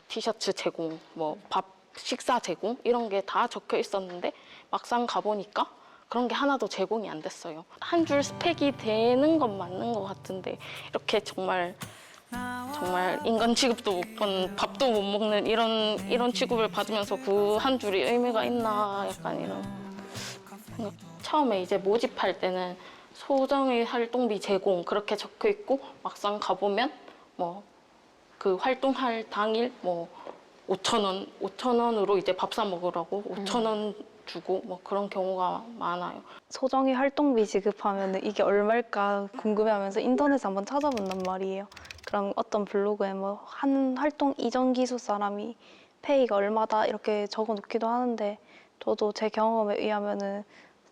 S23: 티셔츠 제공, 뭐 밥 식사 제공 이런 게 다 적혀 있었는데 막상 가보니까 그런 게 하나도 제공이 안 됐어요. 한 줄 스펙이 되는 건 맞는 것 같은데 이렇게 정말 인간 취급도 못 받는 밥도 못 먹는 이런 취급을 받으면서 그 한 줄이 의미가 있나 약간 이런 생각. 처음에 이제 모집할 때는 소정의 활동비 제공 그렇게 적혀 있고 막상 가보면 뭐 그 활동할 당일 뭐 5,000원으로 이제 밥 사 먹으라고 5,000원 주고 뭐 그런 경우가 많아요. 소정의 활동비 지급하면 이게 얼마일까 궁금해하면서 인터넷에 한번 찾아본단 말이에요. 그럼 어떤 블로그에 뭐 한 활동 이전 기수 사람이 페이가 얼마다 이렇게 적어 놓기도 하는데 저도 제 경험에 의하면은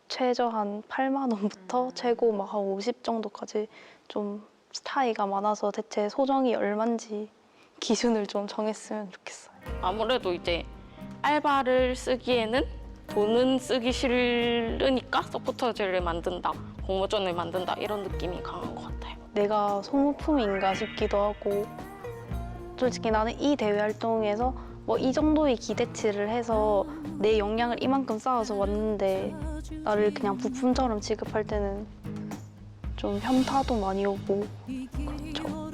S23: 최저 한 8만 원부터 최고 막 한 50 정도까지 좀 차이가 많아서 대체 소정이 얼마인지 기준을 좀 정했으면 좋겠어요. 아무래도 이제 알바를 쓰기에는 돈은 쓰기 싫으니까 서포터즈를 만든다, 공모전을 만든다 이런 느낌이 강한 것 같아요. 내가 소모품인가 싶기도 하고 솔직히 나는 이 대외 활동에서 뭐 이 정도의 기대치를 해서 내 역량을 이만큼 쌓아서 왔는데 나를 그냥 부품처럼 취급할 때는 좀 현타도 많이 오고 그렇죠.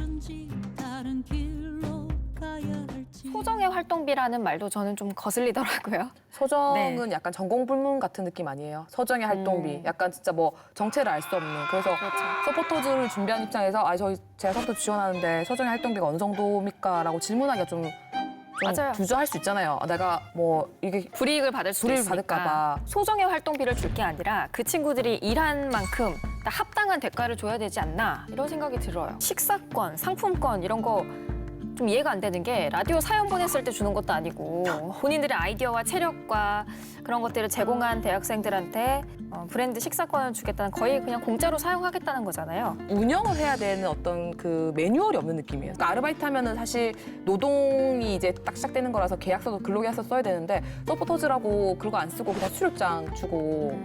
S21: 소정의 활동비라는 말도 저는 좀 거슬리더라고요.
S22: 소정은 약간 전공 불문 같은 느낌 아니에요? 소정의 활동비. 약간 진짜 뭐 정체를 알 수 없는. 그래서 서포터즈를 준비한 입장에서 제가 서포터 지원하는데 소정의 활동비가 어느 정도입니까? 라고 질문하기가 좀
S21: 맞아요.
S22: 주저할 수 있잖아요. 내가 뭐 이게
S21: 불이익을 받을 수도 있으니까.
S22: 받을까 봐.
S21: 소정의 활동비를 줄 게 아니라 그 친구들이 일한 만큼 합당한 대가를 줘야 되지 않나 이런 생각이 들어요. 식사권, 상품권 이런 거 좀 이해가 안 되는 게 라디오 사연 보냈을 때 주는 것도 아니고 본인들의 아이디어와 체력과 그런 것들을 제공한 대학생들한테 브랜드 식사권을 주겠다는 거의 그냥 공짜로 사용하겠다는 거잖아요.
S22: 운영을 해야 되는 어떤 그 매뉴얼이 없는 느낌이에요. 그러니까 아르바이트 하면은 사실 노동이 이제 딱 시작되는 거라서 계약서도 근로계약서 써야 되는데 서포터즈라고 그거 안 쓰고 그냥 수료장 주고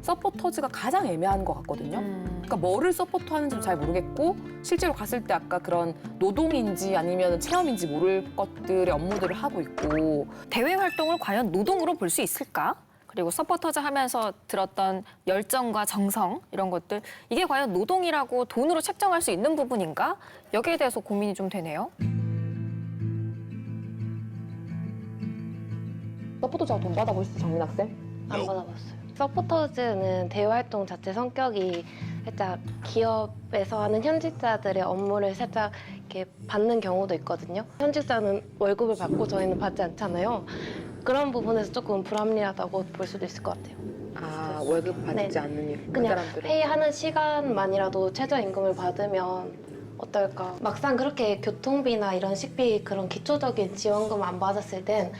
S22: 서포터즈가 가장 애매한 것 같거든요. 그러니까 뭐를 서포터하는지도 잘 모르겠고 실제로 갔을 때 아까 그런 노동인지 아니면 체험인지 모를 것들의 업무들을 하고 있고
S21: 대외 활동을 과연 노동으로 볼 수 있을까? 그리고 서포터즈 하면서 들었던 열정과 정성 이런 것들 이게 과연 노동이라고 돈으로 책정할 수 있는 부분인가? 여기에 대해서 고민이 좀 되네요.
S22: 서포터즈하고 돈 받아보셨어요, 정민 학생?
S17: 안 받아봤어요. 서포터즈는 대외 활동 자체 성격이 살짝 기업에서 하는 현직자들의 업무를 살짝 이렇게 받는 경우도 있거든요. 현직자는 월급을 받고 저희는 받지 않잖아요. 그런 부분에서 조금 불합리하다고 볼 수도 있을 것 같아요.
S22: 아, 월급 받지 않는
S17: 그냥
S22: 사람들은?
S17: 회의하는 시간만이라도 최저임금을 받으면 어떨까. 막상 그렇게 교통비나 이런 식비 그런 기초적인 지원금 안 받았을 땐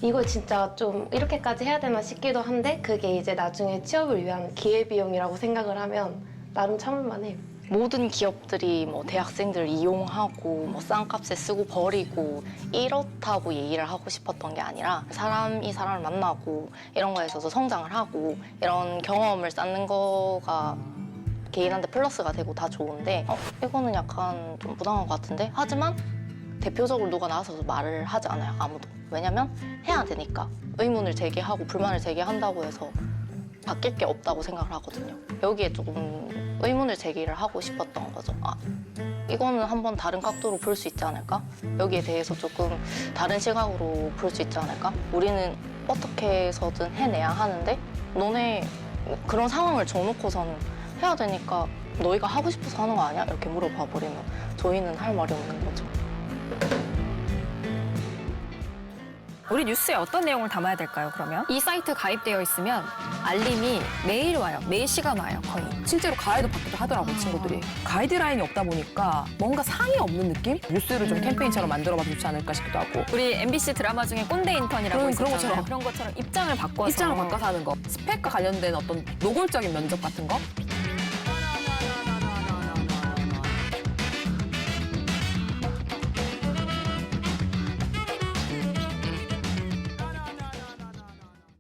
S17: 이걸 진짜 좀 이렇게까지 해야 되나 싶기도 한데 그게 이제 나중에 취업을 위한 기회비용이라고 생각을 하면 나름 참을만 해요.
S23: 모든 기업들이 뭐 대학생들 이용하고 뭐 싼 값에 쓰고 버리고 이렇다고 얘기를 하고 싶었던 게 아니라 사람이 사람을 만나고 이런 거에 있어서 성장을 하고 이런 경험을 쌓는 거가 개인한테 플러스가 되고 다 좋은데 이거는 약간 좀 부당한 것 같은데 하지만 대표적으로 누가 나와서 말을 하지 않아요, 아무도. 왜냐면 해야 되니까. 의문을 제기하고 불만을 제기한다고 해서 바뀔 게 없다고 생각을 하거든요. 여기에 조금 의문을 제기를 하고 싶었던 거죠. 이거는 한번 다른 각도로 볼 수 있지 않을까? 여기에 대해서 조금 다른 시각으로 볼 수 있지 않을까? 우리는 어떻게 해서든 해내야 하는데 너네 그런 상황을 정놓고서는 해야 되니까 너희가 하고 싶어서 하는 거 아니야? 이렇게 물어봐 버리면 저희는 할 말이 없는 거죠.
S21: 우리 뉴스에 어떤 내용을 담아야 될까요, 그러면? 이 사이트 가입되어 있으면 알림이 매일 와요. 매일 시간 와요, 거의.
S22: 실제로 가이드 받기도 하더라고요, 친구들이. 가이드라인이 없다 보니까 뭔가 상이 없는 느낌? 뉴스를 좀 캠페인처럼 만들어봐도 좋지 않을까 싶기도 하고.
S21: 우리 MBC 드라마 중에 꼰대 인턴이라고 있었잖아요. 그런 것처럼 입장을 바꿔서
S22: 하는 거. 스펙과 관련된 어떤 노골적인 면접 같은 거?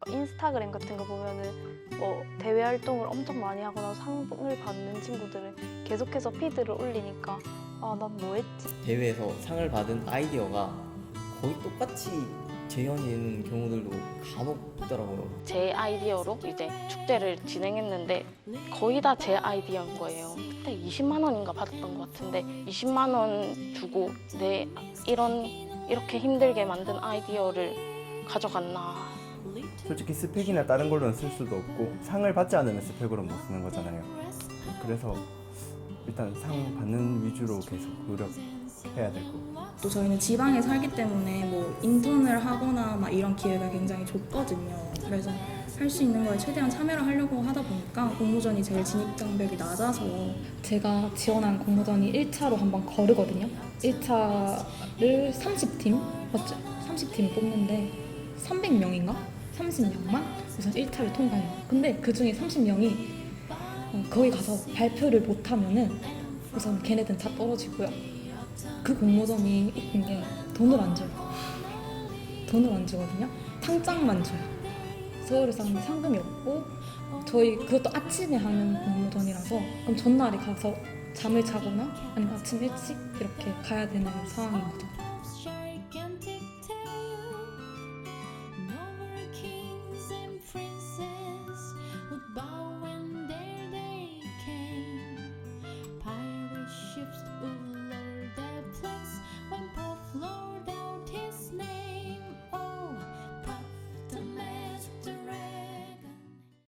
S23: 인스타그램 같은 거 보면은 뭐 대외 활동을 엄청 많이 하거나 상을 받는 친구들은 계속해서 피드를 올리니까 난 뭐 했지?
S9: 대회에서 상을 받은 아이디어가 거의 똑같이 재현인 경우들도 간혹 있더라고요.
S23: 제 아이디어로 이제 축제를 진행했는데 거의 다 제 아이디어인 거예요. 그때 20만 원인가 받았던 것 같은데 20만 원 주고 이렇게 힘들게 만든 아이디어를 가져갔나.
S10: 솔직히 스펙이나 다른 걸로는 쓸 수도 없고 상을 받지 않으면 스펙으로 못 쓰는 거잖아요. 그래서 일단 상 받는 위주로 계속 노력해야 되고.
S20: 또 저희는 지방에 살기 때문에 뭐 인턴을 하거나 막 이런 기회가 굉장히 좁거든요. 그래서 할 수 있는 거에 최대한 참여를 하려고 하다 보니까 공모전이 제일 진입 장벽이 낮아서 제가 지원한 공모전이 1차로 한번 거르거든요. 1차를 30팀, 맞죠? 30팀 뽑는데 300명인가? 30명만 우선 1차를 통과해요. 근데 그 중에 30명이 거기 가서 발표를 못하면은 우선 걔네들은 다 떨어지고요. 그 공모전이 웃긴 게 돈을 안 줘요. 돈을 안 주거든요. 상장만 줘요. 서울에서 하는데 상금이 없고 저희 그것도 아침에 하는 공모전이라서 그럼 전날에 가서 잠을 자거나 아니면 아침 일찍 이렇게 가야 되는 상황인 거죠.